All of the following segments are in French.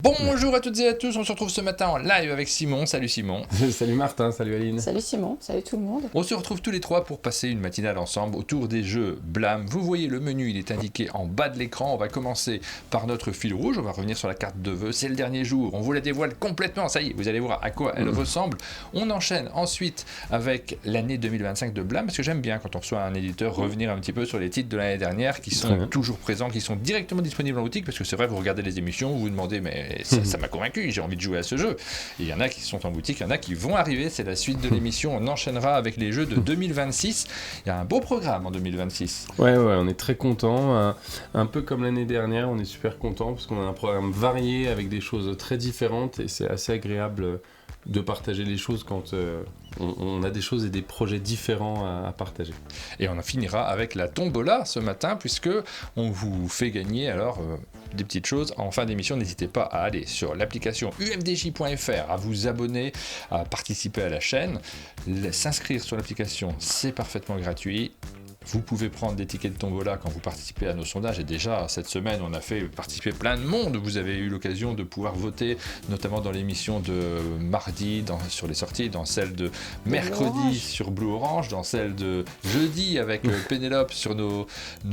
Bonjour à toutes et à tous, on se retrouve ce matin en live avec Simon. Salut Simon. Salut Martin, salut Aline. Salut Simon, salut tout le monde. On se retrouve tous les trois pour passer une matinale ensemble autour des jeux Blam. Vous voyez le menu, il est indiqué en bas de l'écran. On va commencer par notre fil rouge, on va revenir sur la carte de vœux. C'est le dernier jour, on vous la dévoile complètement, ça y est, vous allez voir à quoi elle ressemble. On enchaîne ensuite avec l'année 2025 de Blam, parce que j'aime bien quand on reçoit un éditeur revenir un petit peu sur les titres de l'année dernière qui sont toujours présents, qui sont directement disponibles en boutique, parce que c'est vrai, vous regardez les émissions, vous vous demandez, mais ça m'a convaincu. J'ai envie de jouer à ce jeu. Et il y en a qui sont en boutique, il y en a qui vont arriver, c'est la suite de l'émission. On enchaînera avec les jeux de 2026. Il y a un beau programme en 2026. Ouais, on est très contents. Un peu comme l'année dernière, on est super contents parce qu'on a un programme varié avec des choses très différentes et c'est assez agréable de partager les choses quand on a des choses et des projets différents à partager. Et on en finira avec la tombola ce matin, puisque on vous fait gagner alors des petites choses en fin d'émission. N'hésitez pas à aller sur l'application umdj.fr, à vous abonner, à participer à la chaîne. S'inscrire sur l'application, c'est parfaitement gratuit. Vous pouvez prendre des tickets de tombola quand vous participez à nos sondages. Et déjà, cette semaine, on a fait participer plein de monde. Vous avez eu l'occasion de pouvoir voter, notamment dans l'émission de mardi sur les sorties, dans celle de mercredi sur Blue Orange, dans celle de jeudi avec Pénélope sur nos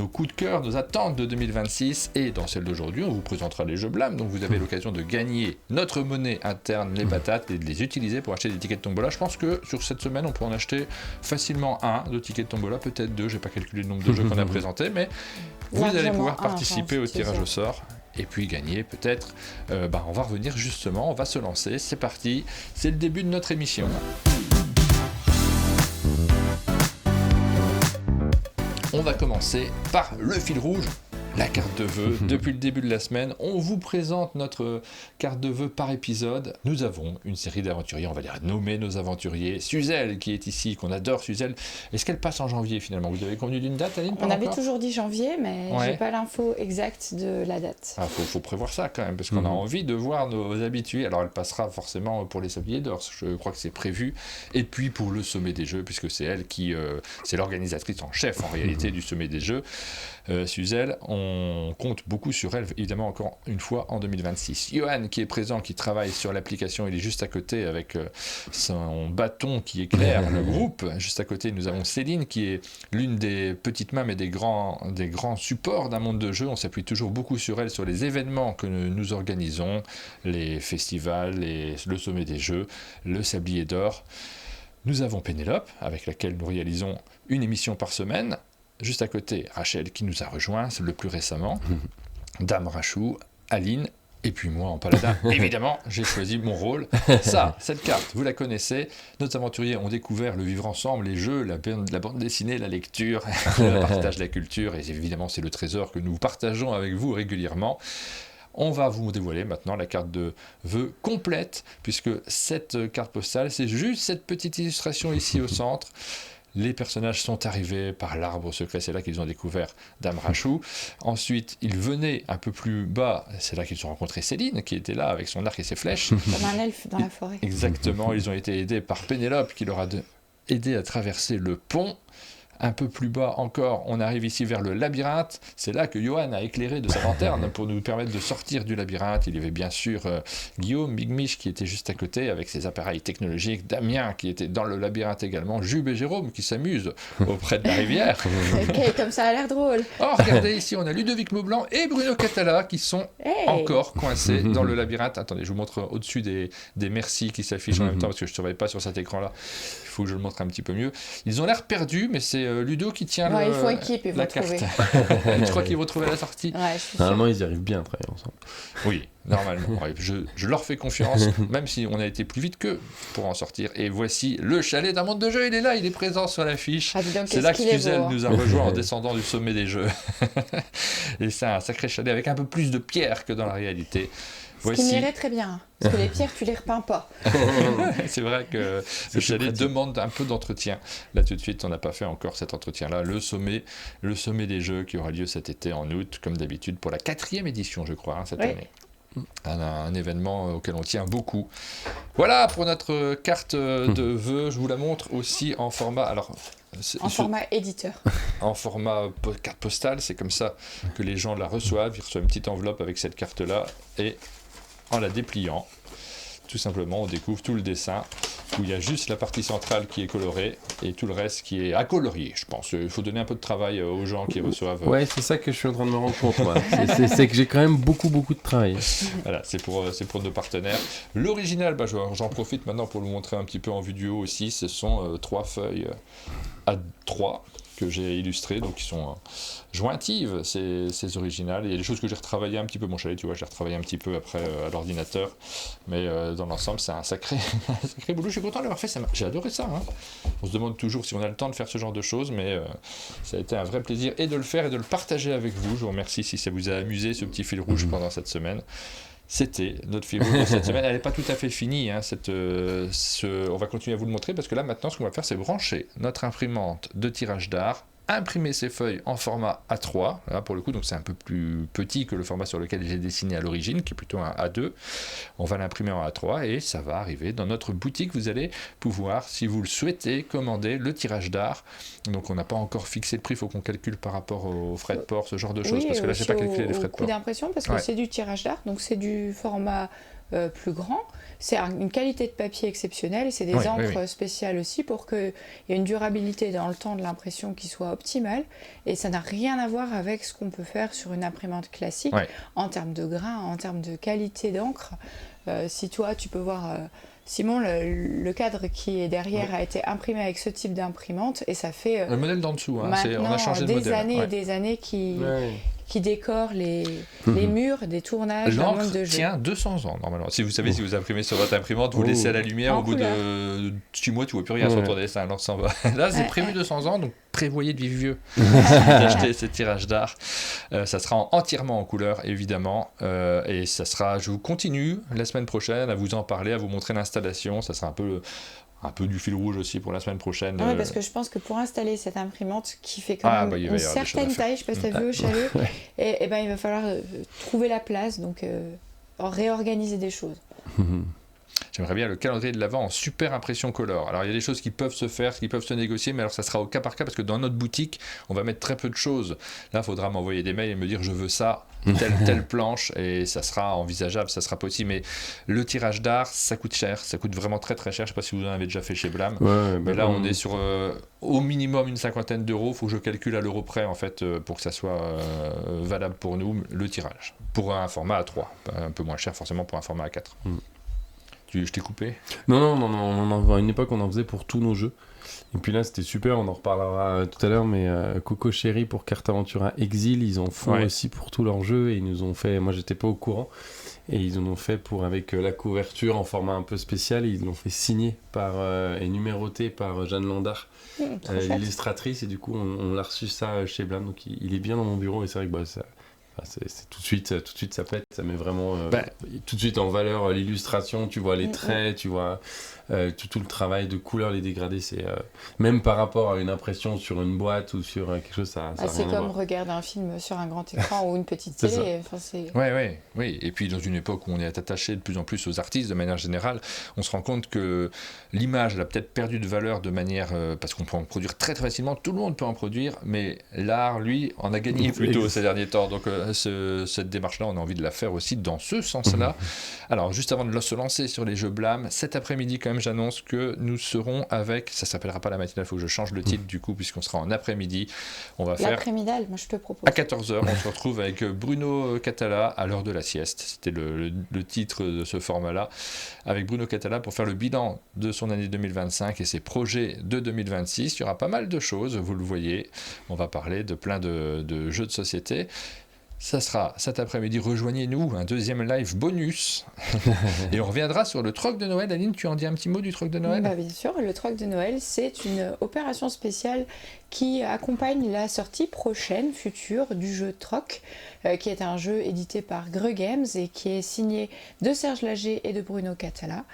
coups de cœur, nos attentes de 2026. Et dans celle d'aujourd'hui, on vous présentera les jeux Blam. Donc vous avez l'occasion de gagner notre monnaie interne, les patates, et de les utiliser pour acheter des tickets de tombola. Je pense que sur cette semaine, on peut en acheter facilement un de tickets de tombola, peut-être deux. J'ai pas calculé le nombre de jeux qu'on a présentés, mais vous allez pouvoir participer au tirage au sort et puis gagner peut-être. On va revenir justement, on va se lancer, c'est parti, c'est le début de notre émission. On va commencer par le fil rouge. La carte de vœux. Depuis le début de la semaine, on vous présente notre carte de vœux par épisode. Nous avons une série d'aventuriers, on va les nommer nos aventuriers. Suzel qui est ici, qu'on adore. Suzel, est-ce qu'elle passe en janvier finalement? Vous avez convenu d'une date, Aline? On avait toujours dit janvier, mais j'ai pas l'info exacte de la date. Faut prévoir ça quand même, parce qu'on a envie de voir nos habitués. Alors elle passera forcément pour les Sabliers d'Or, je crois que c'est prévu. Et puis pour le sommet des jeux, puisque c'est elle qui, c'est l'organisatrice en chef en réalité du sommet des jeux. Suzel, on compte beaucoup sur elle, évidemment encore une fois en 2026. Johan qui est présent, qui travaille sur l'application, il est juste à côté avec son bâton qui éclaire le groupe. Juste à côté, nous avons Céline qui est l'une des petites mains mais des grands supports d'un monde de jeu. On s'appuie toujours beaucoup sur elle, sur les événements que nous organisons, les festivals, le sommet des jeux, le Sablier d'Or. Nous avons Pénélope, avec laquelle nous réalisons une émission par semaine. Juste à côté, Rachel qui nous a rejoint, c'est le plus récemment, Dame Rachou, Aline, et puis moi en paladin. Évidemment, j'ai choisi mon rôle. Ça, cette carte, vous la connaissez. Nos aventuriers ont découvert le vivre ensemble, les jeux, la bande dessinée, la lecture, le partage de la culture, et évidemment, c'est le trésor que nous partageons avec vous régulièrement. On va vous dévoiler maintenant la carte de vœux complète, puisque cette carte postale, c'est juste cette petite illustration ici au centre. Les personnages sont arrivés par l'arbre secret, c'est là qu'ils ont découvert Dame Rachou. Ensuite, ils venaient un peu plus bas, c'est là qu'ils ont rencontré Céline, qui était là avec son arc et ses flèches. Comme un elfe dans la forêt. Exactement, ils ont été aidés par Pénélope, qui leur a aidé à traverser le pont. Un peu plus bas encore, on arrive ici vers le labyrinthe. C'est là que Johan a éclairé de sa lanterne pour nous permettre de sortir du labyrinthe. Il y avait bien sûr Guillaume, Big Mich qui était juste à côté avec ses appareils technologiques, Damien qui était dans le labyrinthe également, Jube et Jérôme qui s'amusent auprès de la rivière. Ok, comme ça a l'air drôle. Oh, regardez ici, on a Ludovic Maublanc et Bruno Catala qui sont encore coincés dans le labyrinthe. Attendez, je vous montre au-dessus des merci qui s'affichent en même temps parce que je ne surveille pas sur cet écran-là. Il faut que je le montre un petit peu mieux. Ils ont l'air perdus, mais c'est Ludo qui tient il faut équipe, il faut la trouver. carte. Tu crois qu'ils vont trouver la sortie? Ouais, je suis Normalement, ils y arrivent bien à travailler ensemble. Oui, normalement. Ouais, je leur fais confiance, même si on a été plus vite qu'eux pour en sortir. Et voici le chalet d'un monde de jeu. Il est là, il est présent sur l'affiche. C'est là que Suzel nous a rejoint en descendant du sommet des jeux. Et c'est un sacré chalet avec un peu plus de pierres que dans la réalité. Ce qui m'irait très bien, parce que les pierres, tu les repeins pas. C'est vrai que le chalet demande un peu d'entretien. Là, tout de suite, on n'a pas fait encore cet entretien-là. Le sommet des jeux qui aura lieu cet été en août, comme d'habitude, pour la 4e édition, je crois, cette année. Un événement auquel on tient beaucoup. Voilà pour notre carte de vœux. Je vous la montre aussi en format... Alors, en format éditeur. En format carte postale, c'est comme ça que les gens la reçoivent. Ils reçoivent une petite enveloppe avec cette carte-là et en la dépliant. Tout simplement, on découvre tout le dessin, où il y a juste la partie centrale qui est colorée et tout le reste qui est à colorier, je pense. Il faut donner un peu de travail aux gens qui reçoivent. Ouais, c'est ça que je suis en train de me rendre compte, moi. C'est que j'ai quand même beaucoup de travail. Voilà, c'est pour nos partenaires. L'original, j'en profite maintenant pour vous montrer un petit peu en vidéo aussi. Ce sont 3 feuilles à 3 que j'ai illustrées, donc qui sont jointives, ces originales. Il y a des choses que j'ai retravaillées un petit peu, mon chalet, tu vois, j'ai retravaillé un petit peu après à l'ordinateur, mais dans l'ensemble, c'est un sacré boulot. Je suis content de l'avoir fait, j'ai adoré ça. Hein. On se demande toujours si on a le temps de faire ce genre de choses, mais ça a été un vrai plaisir et de le faire et de le partager avec vous. Je vous remercie si ça vous a amusé, ce petit fil rouge pendant cette semaine. C'était notre fil rouge de cette semaine. Elle n'est pas tout à fait finie. Hein, on va continuer à vous le montrer parce que là, maintenant, ce qu'on va faire, c'est brancher notre imprimante de tirage d'art, imprimer ces feuilles en format A3. Là, pour le coup, donc c'est un peu plus petit que le format sur lequel j'ai dessiné à l'origine, qui est plutôt un A2. On va l'imprimer en A3 et ça va arriver dans notre boutique. Vous allez pouvoir, si vous le souhaitez, commander le tirage d'art. Donc, on n'a pas encore fixé le prix. Il faut qu'on calcule par rapport aux frais de port, ce genre de choses. Parce que là, je n'ai pas calculé les frais de port. Coût d'impression, parce que c'est du tirage d'art, donc c'est du format plus grand. C'est une qualité de papier exceptionnelle et c'est des encres spéciales aussi pour qu'il y ait une durabilité dans le temps de l'impression qui soit optimale. Et ça n'a rien à voir avec ce qu'on peut faire sur une imprimante classique en termes de grains, en termes de qualité d'encre. Si toi, tu peux voir... Simon, le cadre qui est derrière a été imprimé avec ce type d'imprimante et ça fait le modèle d'en dessous, hein, on a changé de des modèle. Années et des années qui décorent les murs des tournages d'un monde de jeu. Tient 200 ans normalement. Si vous savez, si vous imprimez sur votre imprimante, vous laissez à la lumière, au bout de 6 mois, tu ne vois plus rien sur ton dessin. Alors ça va. Là, c'est prévu 200 ans, donc prévoyez de vivre vieux. D'acheter ces tirages d'art. Ça sera entièrement en couleur, évidemment. Et ça sera, je vous continue la semaine prochaine à vous en parler, à vous montrer l'installation. Ça sera un peu du fil rouge aussi pour la semaine prochaine. Oui, parce que je pense que pour installer cette imprimante qui fait quand même une certaine taille, je ne sais pas si tu as vu au chalet, et ben, il va falloir trouver la place, donc réorganiser des choses. J'aimerais bien le calendrier de l'Avent en super impression color. Alors il y a des choses qui peuvent se faire, qui peuvent se négocier, mais alors ça sera au cas par cas parce que dans notre boutique, on va mettre très peu de choses. Là, il faudra m'envoyer des mails et me dire je veux ça, telle planche, et ça sera envisageable, ça sera possible. Mais le tirage d'art, ça coûte cher, ça coûte vraiment très très cher. Je ne sais pas si vous en avez déjà fait chez Blam, mais là on est sur au minimum une 50aine d'euros. Il faut que je calcule à l'euro près en fait pour que ça soit valable pour nous, le tirage. Pour un format A3, un peu moins cher forcément pour un format A4. Je t'ai coupé ? Non, à une époque on en faisait pour tous nos jeux. Et puis là c'était super, on en reparlera tout à l'heure, mais Coco Chéri pour Carte Aventura Exil, ils en font aussi pour tous leurs jeux et ils nous ont fait, moi j'étais pas au courant, et ils en ont fait avec la couverture en format un peu spécial, ils l'ont fait signer et numéroté par Jeanne Landard, l'illustratrice, et du coup on l'a reçu ça chez Blam, donc il est bien dans mon bureau et c'est vrai que c'est tout de suite ça pète, ça met vraiment tout de suite en valeur l'illustration, tu vois les traits, tu vois tout le travail de couleur, les dégradés, c'est même par rapport à une impression sur une boîte ou sur quelque chose, ça c'est comme regarder un film sur un grand écran ou une petite télé. Oui, et puis dans une époque où on est attaché de plus en plus aux artistes de manière générale, on se rend compte que l'image elle a peut-être perdu de valeur de manière parce qu'on peut en produire très très facilement, tout le monde peut en produire, mais l'art lui en a gagné plutôt ces derniers temps, donc cette démarche-là, on a envie de la faire aussi dans ce sens-là. Alors, juste avant de se lancer sur les jeux Blam, cet après-midi, quand même, j'annonce que nous serons avec... Ça ne s'appellera pas la matinale, il faut que je change le titre, du coup, puisqu'on sera en après-midi. On va faire... L'après-midale, moi, je te propose. À 14h, on se retrouve avec Bruno Catala à l'heure de la sieste. C'était le titre de ce format-là. Avec Bruno Catala pour faire le bilan de son année 2025 et ses projets de 2026. Il y aura pas mal de choses, vous le voyez. On va parler de plein de jeux de société. Ça sera cet après-midi, rejoignez-nous, un deuxième live bonus. Et on reviendra sur le troc de Noël. Aline, tu en dis un petit mot du troc de Noël ? Bien sûr, le troc de Noël, c'est une opération spéciale qui accompagne la sortie prochaine, future, du jeu Troc, qui est un jeu édité par Greux Games et qui est signé de Serge Lager et de Bruno Catala.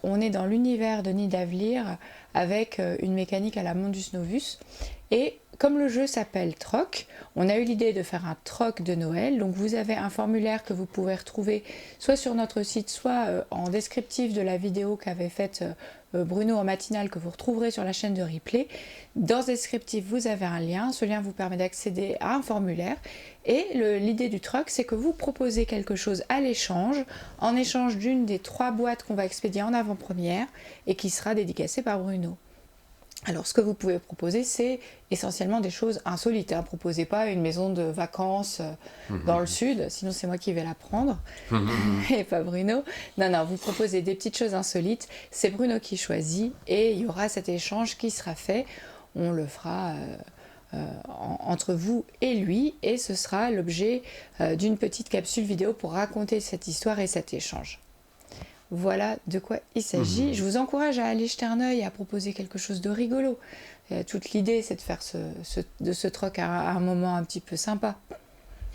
On est dans l'univers de Nidavellir avec une mécanique à la Mundus Novus. Et comme le jeu s'appelle Troc, on a eu l'idée de faire un troc de Noël. Donc vous avez un formulaire que vous pouvez retrouver soit sur notre site, soit en descriptif de la vidéo qu'avait faite Bruno en matinale que vous retrouverez sur la chaîne de replay. Dans ce descriptif, vous avez un lien. Ce lien vous permet d'accéder à un formulaire. Et l'idée du truc, c'est que vous proposez quelque chose à l'échange, en échange d'une des 3 boîtes qu'on va expédier en avant-première et qui sera dédicacée par Bruno. Alors, ce que vous pouvez proposer, c'est essentiellement des choses insolites. Proposez pas une maison de vacances dans le sud, sinon c'est moi qui vais la prendre, et pas Bruno. Non, vous proposez des petites choses insolites. C'est Bruno qui choisit, et il y aura cet échange qui sera fait. On le fera entre vous et lui, et ce sera l'objet d'une petite capsule vidéo pour raconter cette histoire et cet échange. Voilà de quoi il s'agit. Je vous encourage à aller jeter un œil, à proposer quelque chose de rigolo. Toute l'idée, c'est de faire de ce troc à un moment un petit peu sympa.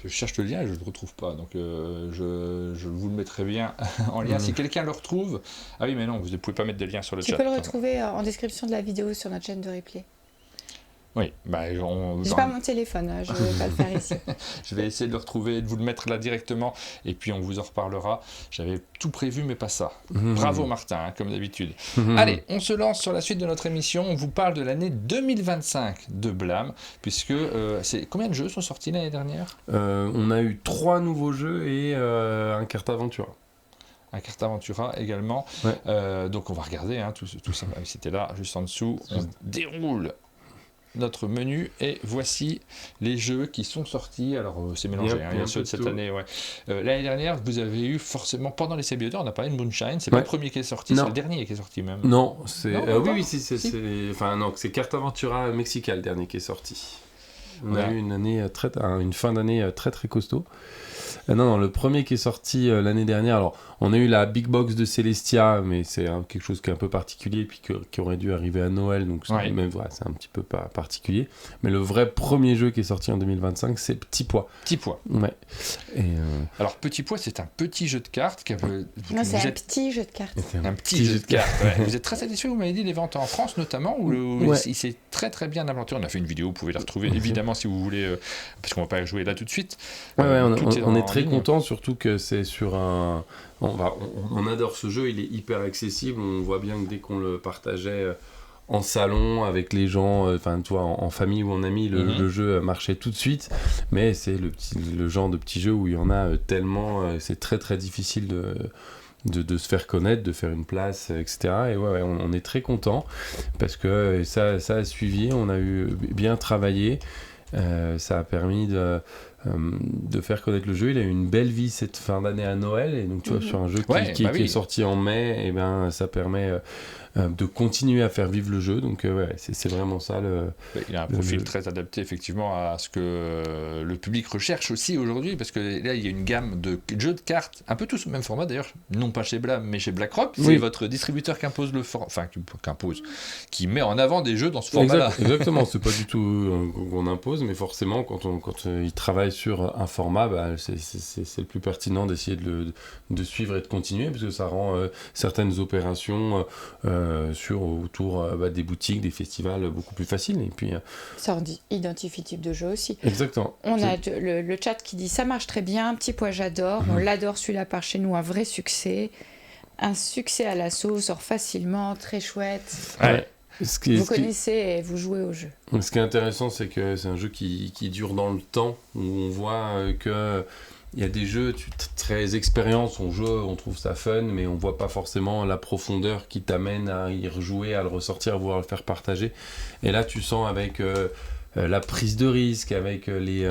Je cherche le lien et je ne le retrouve pas, donc je vous le mettrai bien en lien. Si quelqu'un le retrouve... Ah oui, mais non, vous ne pouvez pas mettre de lien sur le chat. Tu peux le retrouver en description de la vidéo sur notre chaîne de replay. Oui, j'ai pas mon téléphone, je ne vais pas le faire ici. Je vais essayer de le retrouver et de vous le mettre là directement, et puis on vous en reparlera. J'avais tout prévu, mais pas ça. Bravo Martin, comme d'habitude. Allez, on se lance sur la suite de notre émission. On vous parle de l'année 2025 de Blam, puisque combien de jeux sont sortis l'année dernière ? On a eu 3 nouveaux jeux et un carte aventura. Un carte aventura également. Ouais. Donc on va regarder, tout ça. C'était là, juste en dessous. On déroule notre menu et voici les jeux qui sont sortis. Alors c'est mélangé, il y a ceux de cette année. L'année dernière, vous avez eu forcément, pendant les CB2, on a parlé de Moonshine, c'est pas le premier qui est sorti, c'est le dernier qui est sorti même. Non, c'est c'est Carte Aventura Mexica le dernier qui est sorti. On a eu une fin d'année très très costaud. Non, le premier qui est sorti l'année dernière, alors on a eu la Big Box de Celestia, mais c'est quelque chose qui est un peu particulier, puis qui aurait dû arriver à Noël, donc c'est un petit peu pas particulier. Mais le vrai premier jeu qui est sorti en 2025, c'est Petit Pois. Petit Pois. Ouais. Alors Petit Pois, c'est un petit jeu de cartes. Non, c'est un petit jeu de cartes. Un petit jeu de cartes. Vous êtes très satisfait, vous m'avez dit, des ventes en France notamment, où il s'est très très bien implanté. On a fait une vidéo, vous pouvez la retrouver évidemment si vous voulez, parce qu'on va pas jouer là tout de suite. On est très content, surtout que c'est sur un... On adore ce jeu, il est hyper accessible, on voit bien que dès qu'on le partageait en salon, avec les gens, en famille ou en amis, le jeu marchait tout de suite, mais c'est le genre de petit jeu où il y en a tellement, c'est très très difficile de se faire connaître, de faire une place, etc. Et on est très content, parce que ça a suivi, on a bien travaillé, ça a permis de faire connaître le jeu. Il a eu une belle vie cette fin d'année à Noël, et donc tu vois, sur un jeu qui est sorti en mai, et ça permet de continuer à faire vivre le jeu, donc c'est vraiment ça il a un profil très adapté effectivement à ce que le public recherche aussi aujourd'hui, parce que là il y a une gamme de jeux de cartes, un peu tous au même format d'ailleurs, non pas chez Blam mais chez BlackRock, c'est votre distributeur qui impose qui met en avant des jeux dans ce format-là. Exactement, c'est pas du tout qu'on impose, mais forcément quand il travaille sur un format, c'est le plus pertinent d'essayer de suivre et de continuer, parce que ça rend certaines opérations autour des boutiques, des festivals beaucoup plus faciles. Et puis, ça identifie type de jeu aussi. Exactement. On a le chat qui dit ça marche très bien, Petit Pois j'adore, on l'adore celui-là par chez nous, un vrai succès. Un succès à l'assaut, sort facilement, très chouette. Ouais. Vous connaissez et vous jouez au jeu. Ce qui est intéressant, c'est que c'est un jeu qui dure dans le temps, où on voit que il y a des jeux très expérience, on trouve ça fun, mais on voit pas forcément la profondeur qui t'amène à y rejouer, à le ressortir, à vouloir le faire partager. Et là, tu sens avec la prise de risque, avec les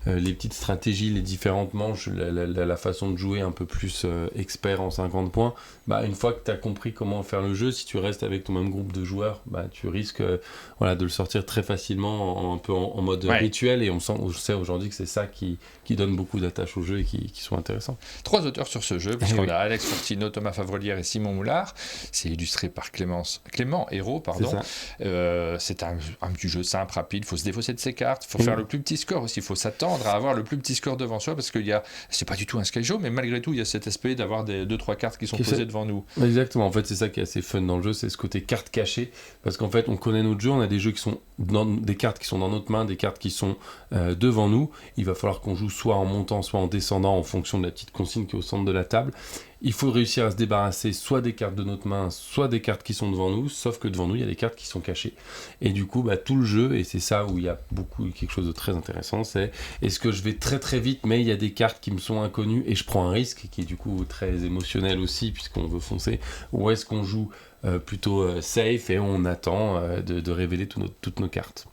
petites stratégies, les différentes manches, la façon de jouer un peu plus expert en 50 points, une fois que tu as compris comment faire le jeu, si tu restes avec ton même groupe de joueurs, tu risques de le sortir très facilement un peu en mode rituel, et on sait aujourd'hui que c'est ça qui donne beaucoup d'attache au jeu et qui sont intéressants. 3 auteurs sur ce jeu, puisqu'on a Alex Fortino, Thomas Favrelière et Simon Moulard. C'est illustré par Clément Hérault, pardon. C'est un petit jeu simple, rapide, il faut se défausser de ses cartes, il faut faire le plus petit score aussi, il faut s'attendre à avoir le plus petit score devant soi, parce que c'est pas du tout un skyjo, mais malgré tout il y a cet aspect d'avoir 2-3 cartes qui sont posées devant nous. Exactement, en fait c'est ça qui est assez fun dans le jeu, c'est ce côté carte cachée, parce qu'en fait on connaît notre jeu, on a des jeux qui sont des cartes qui sont dans notre main, des cartes qui sont devant nous, il va falloir qu'on joue soit en montant, soit en descendant en fonction de la petite consigne qui est au centre de la table, il faut réussir à se débarrasser soit des cartes de notre main, soit des cartes qui sont devant nous, sauf que devant nous, il y a des cartes qui sont cachées. Et du coup, tout le jeu, et c'est ça où il y a quelque chose de très intéressant, c'est est-ce que je vais très très vite, mais il y a des cartes qui me sont inconnues et je prends un risque qui est du coup très émotionnel aussi, puisqu'on veut foncer, ou est-ce qu'on joue plutôt safe et on attend de révéler toutes nos cartes.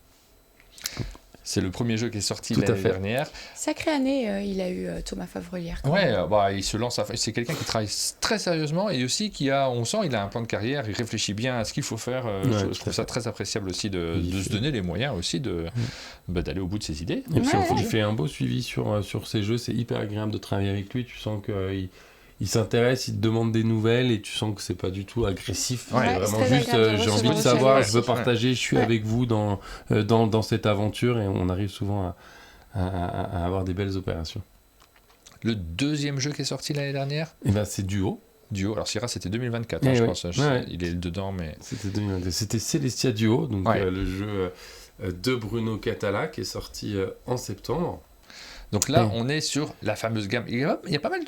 C'est le premier jeu qui est sorti l'année dernière. Sacrée année, il a eu Thomas Favrelière. Ouais, il se lance. C'est quelqu'un qui travaille très sérieusement et aussi on sent il a un plan de carrière, il réfléchit bien à ce qu'il faut faire. Je trouve ça très appréciable aussi de se donner les moyens aussi d'aller au bout de ses idées. Et puis il fait un beau suivi sur ces jeux, c'est hyper agréable de travailler avec lui, tu sens qu'il s'intéresse, il te demande des nouvelles et tu sens que c'est pas du tout agressif. Ouais, c'est vraiment juste j'ai envie de savoir, je veux partager, je suis avec vous dans cette aventure et on arrive souvent à avoir des belles opérations. Le deuxième jeu qui est sorti l'année dernière, c'est Duo. Alors Sierra c'était 2024 je pense. Il est dedans mais... C'était 2024. C'était Celestia Duo, donc le jeu de Bruno Catala qui est sorti en septembre. Donc là, on est sur la fameuse gamme. Il y a pas mal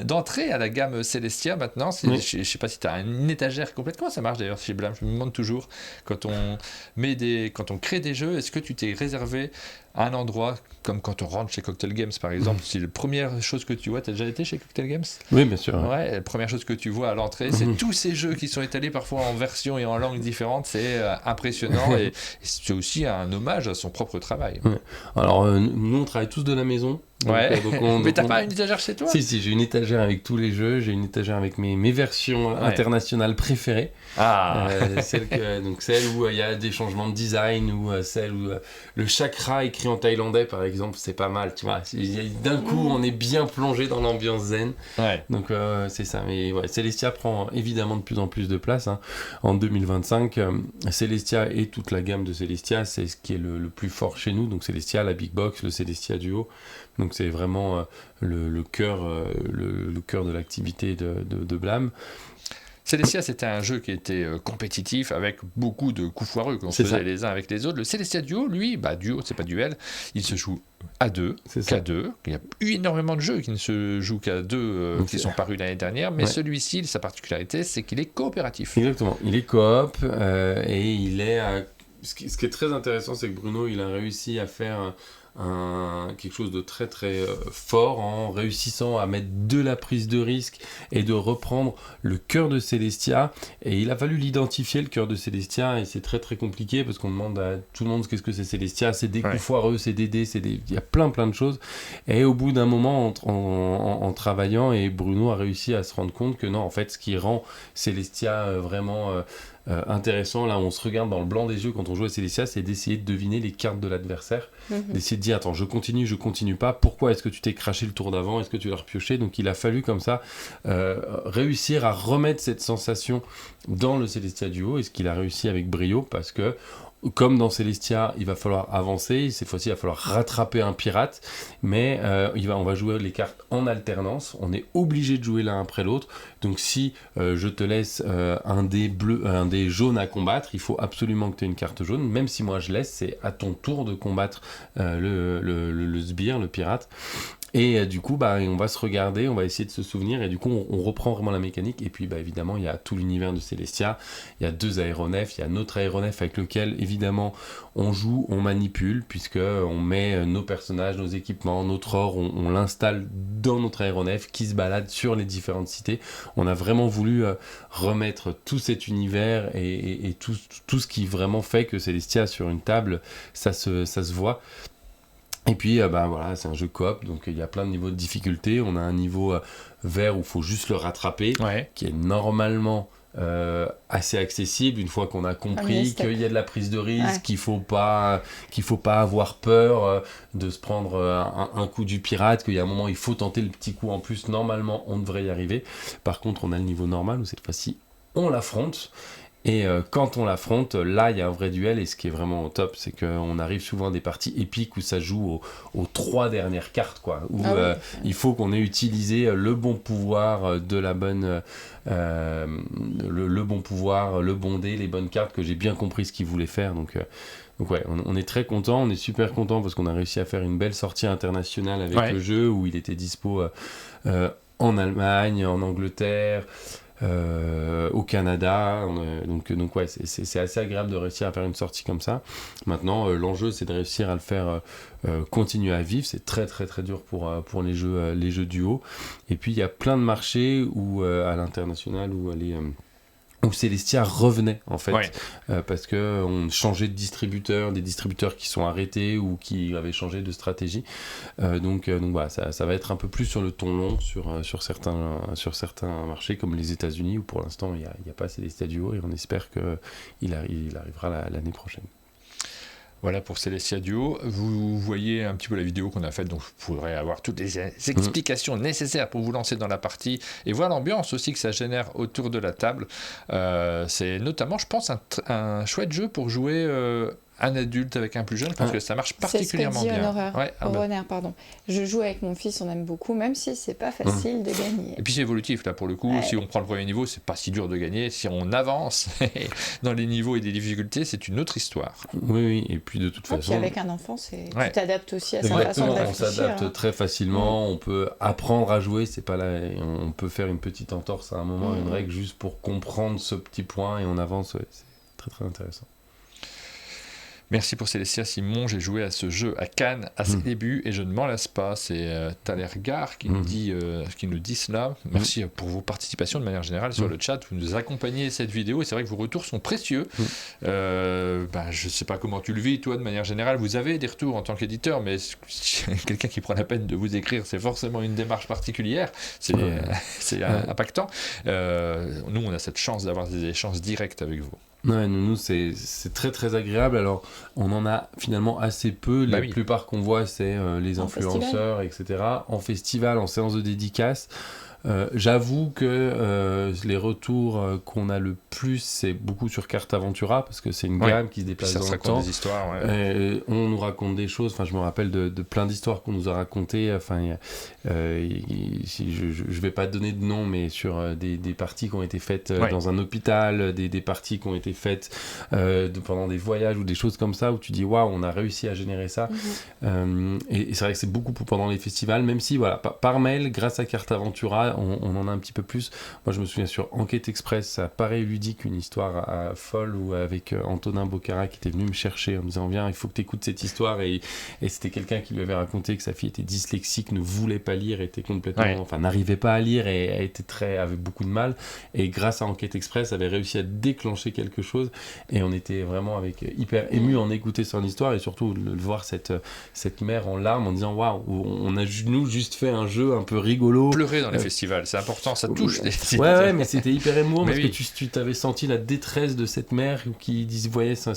d'entrées à la gamme Celestia maintenant. Je ne sais pas si tu as une étagère complète. Comment ça marche d'ailleurs chez Blam ? Je me demande toujours, quand on crée des jeux, est-ce que tu t'es réservé un endroit, comme quand on rentre chez Cocktail Games par exemple, c'est la première chose que tu vois. Tu as déjà été chez Cocktail Games ? Oui, bien sûr. Ouais, la première chose que tu vois à l'entrée, c'est tous ces jeux qui sont étalés parfois en versions et en langues différentes. C'est impressionnant et c'est aussi un hommage à son propre travail. Ouais. Alors, nous, on travaille tous de la maison. Mais t'as pas une étagère chez toi ? Si, j'ai une étagère avec tous les jeux, j'ai une étagère avec mes versions internationales préférées. Celle où il y a des changements de design, ou celle où le chakra écrit en thaïlandais par exemple, c'est pas mal, tu vois. D'un coup, on est bien plongé dans l'ambiance zen. Donc c'est ça. Mais Celestia prend évidemment de plus en plus de place. En 2025, Celestia et toute la gamme de Celestia, c'est ce qui est le plus fort chez nous. Donc Celestia, la Big Box, le Celestia Duo. Donc c'est vraiment le cœur de l'activité de Blam. Celestia, c'était un jeu qui était compétitif avec beaucoup de coups foireux qu'on se faisait les uns avec les autres. Le Celestia Duo, lui, duo, c'est pas duel, il se joue à deux, qu'à deux. Il y a eu énormément de jeux qui ne se jouent qu'à deux, qui sont parus l'année dernière, mais celui-ci, sa particularité, c'est qu'il est coopératif. Exactement, il est coop et il est... Ce qui est très intéressant, c'est que Bruno, il a réussi à faire... quelque chose de très très fort en réussissant à mettre de la prise de risque et de reprendre le cœur de Celestia, et il a fallu l'identifier, le cœur de Celestia, et c'est très très compliqué parce qu'on demande à tout le monde qu'est-ce que c'est Celestia, c'est des coups foireux, c'est des dés, il y a plein de choses, et au bout d'un moment en travaillant, et Bruno a réussi à se rendre compte que non, en fait ce qui rend Celestia vraiment intéressant, là on se regarde dans le blanc des yeux quand on joue à Celestia, c'est d'essayer de deviner les cartes de l'adversaire, d'essayer de dire attends, je continue pas, pourquoi est-ce que tu t'es craché le tour d'avant, est-ce que tu l'as repioché, donc il a fallu comme ça réussir à remettre cette sensation dans le Celestia Duo, et ce qu'il a réussi avec brio, parce que comme dans Celestia, il va falloir avancer, cette fois-ci il va falloir rattraper un pirate, mais on va jouer les cartes en alternance, on est obligé de jouer l'un après l'autre, donc si je te laisse un dé jaune à combattre, il faut absolument que tu aies une carte jaune, même si moi je laisse, c'est à ton tour de combattre le sbire, le pirate. Et du coup, on va se regarder, on va essayer de se souvenir, et du coup, on reprend vraiment la mécanique. Et puis, évidemment, il y a tout l'univers de Celestia. Il y a 2 aéronefs, il y a notre aéronef avec lequel, évidemment, on joue, on manipule, puisqu'on met nos personnages, nos équipements, notre or, on l'installe dans notre aéronef qui se balade sur les différentes cités. On a vraiment voulu remettre tout cet univers et tout ce qui vraiment fait que Celestia, sur une table, ça se voit. Et puis, c'est un jeu coop, donc il y a plein de niveaux de difficulté. On a un niveau vert où il faut juste le rattraper, qui est normalement assez accessible, une fois qu'on a compris qu'il y a de la prise de risque, qu'il faut pas avoir peur de se prendre un coup du pirate, qu'il y a un moment il faut tenter le petit coup en plus, normalement on devrait y arriver. Par contre, on a le niveau normal où cette fois-ci on l'affronte. Et quand on l'affronte, là, il y a un vrai duel, et ce qui est vraiment top, c'est qu'on arrive souvent à des parties épiques où ça joue aux 3 dernières cartes, quoi, où il faut qu'on ait utilisé le bon pouvoir de la bonne... le bon pouvoir, le bon dé, les bonnes cartes, que j'ai bien compris ce qu'il voulait faire, donc on est très content, on est super content parce qu'on a réussi à faire une belle sortie internationale avec le jeu, où il était dispo en Allemagne, en Angleterre, au Canada. Donc ouais, c'est assez agréable de réussir à faire une sortie comme ça. Maintenant, l'enjeu, c'est de réussir à le faire continuer à vivre. C'est très très très dur pour les jeux duo. Et puis, il y a plein de marchés où, à l'international où Celestia revenait en fait, parce qu'on changeait de distributeur, des distributeurs qui sont arrêtés ou qui avaient changé de stratégie. Donc voilà, ça va être un peu plus sur le ton long sur certains marchés comme les États-Unis où pour l'instant il n'y a pas Celestia Duo et on espère qu'il arrivera l'année prochaine. Voilà pour Celestia Duo. Vous voyez un petit peu la vidéo qu'on a faite, donc vous pourrez avoir toutes les explications nécessaires pour vous lancer dans la partie et voir l'ambiance aussi que ça génère autour de la table. C'est notamment, je pense, un chouette jeu pour jouer un adulte avec un plus jeune parce que ça marche particulièrement bien. Honoraire, pardon. Je joue avec mon fils, on aime beaucoup, même si c'est pas facile de gagner. Et puis c'est évolutif là pour le coup. Si on prend le premier niveau, c'est pas si dur de gagner. Si on avance dans les niveaux et des difficultés, c'est une autre histoire. Oui. Et puis de toute façon. Puis avec un enfant, tu t'adaptes aussi à sa façon de réfléchir. On s'adapte très facilement. On peut apprendre à jouer. C'est pas là. On peut faire une petite entorse à un moment, une règle juste pour comprendre ce petit point et on avance. C'est très très intéressant. Merci pour Celestia Simon, j'ai joué à ce jeu à Cannes à ses débuts et je ne m'en lasse pas. C'est Talergar qui nous dit cela. Merci pour vos participations de manière générale sur le chat. Vous nous accompagnez cette vidéo et c'est vrai que vos retours sont précieux. Je ne sais pas comment tu le vis toi de manière générale. Vous avez des retours en tant qu'éditeur, mais quelqu'un qui prend la peine de vous écrire, c'est forcément une démarche particulière. C'est impactant. Nous, on a cette chance d'avoir des échanges directs avec vous. Ouais, nous c'est très très agréable. Alors on en a finalement assez peu. La plupart qu'on voit c'est les influenceurs, etc. En festival, en séance de dédicace. J'avoue que les retours qu'on a le plus, c'est beaucoup sur Carte Aventura, parce que c'est une gamme qui se déplace dans le temps. Des histoires, on nous raconte des choses, je me rappelle de plein d'histoires qu'on nous a racontées. Je vais pas donner de nom, mais sur des parties qui ont été faites dans un hôpital, des parties qui ont été faites pendant des voyages ou des choses comme ça, où tu dis waouh, on a réussi à générer ça. Et c'est vrai que c'est beaucoup pendant les festivals, même si par mail, grâce à Carte Aventura, on en a un petit peu plus. Moi, je me souviens sur Enquête Express, ça paraît ludique, une histoire folle où avec Antonin Bocara qui était venu me chercher en me disant viens, il faut que tu écoutes cette histoire. Et c'était quelqu'un qui lui avait raconté que sa fille était dyslexique, ne voulait pas lire, était complètement, n'arrivait pas à lire et avait beaucoup de mal. Et grâce à Enquête Express, avait réussi à déclencher quelque chose. Et on était vraiment hyper ému en écouter son histoire et surtout de voir cette mère en larmes en disant waouh, on a nous juste fait un jeu un peu rigolo. Pleurer dans les festivals, c'est important, ça touche. Ouais, mais c'était hyper émouvant parce que tu t'avais senti la détresse de cette mère qui voyait sa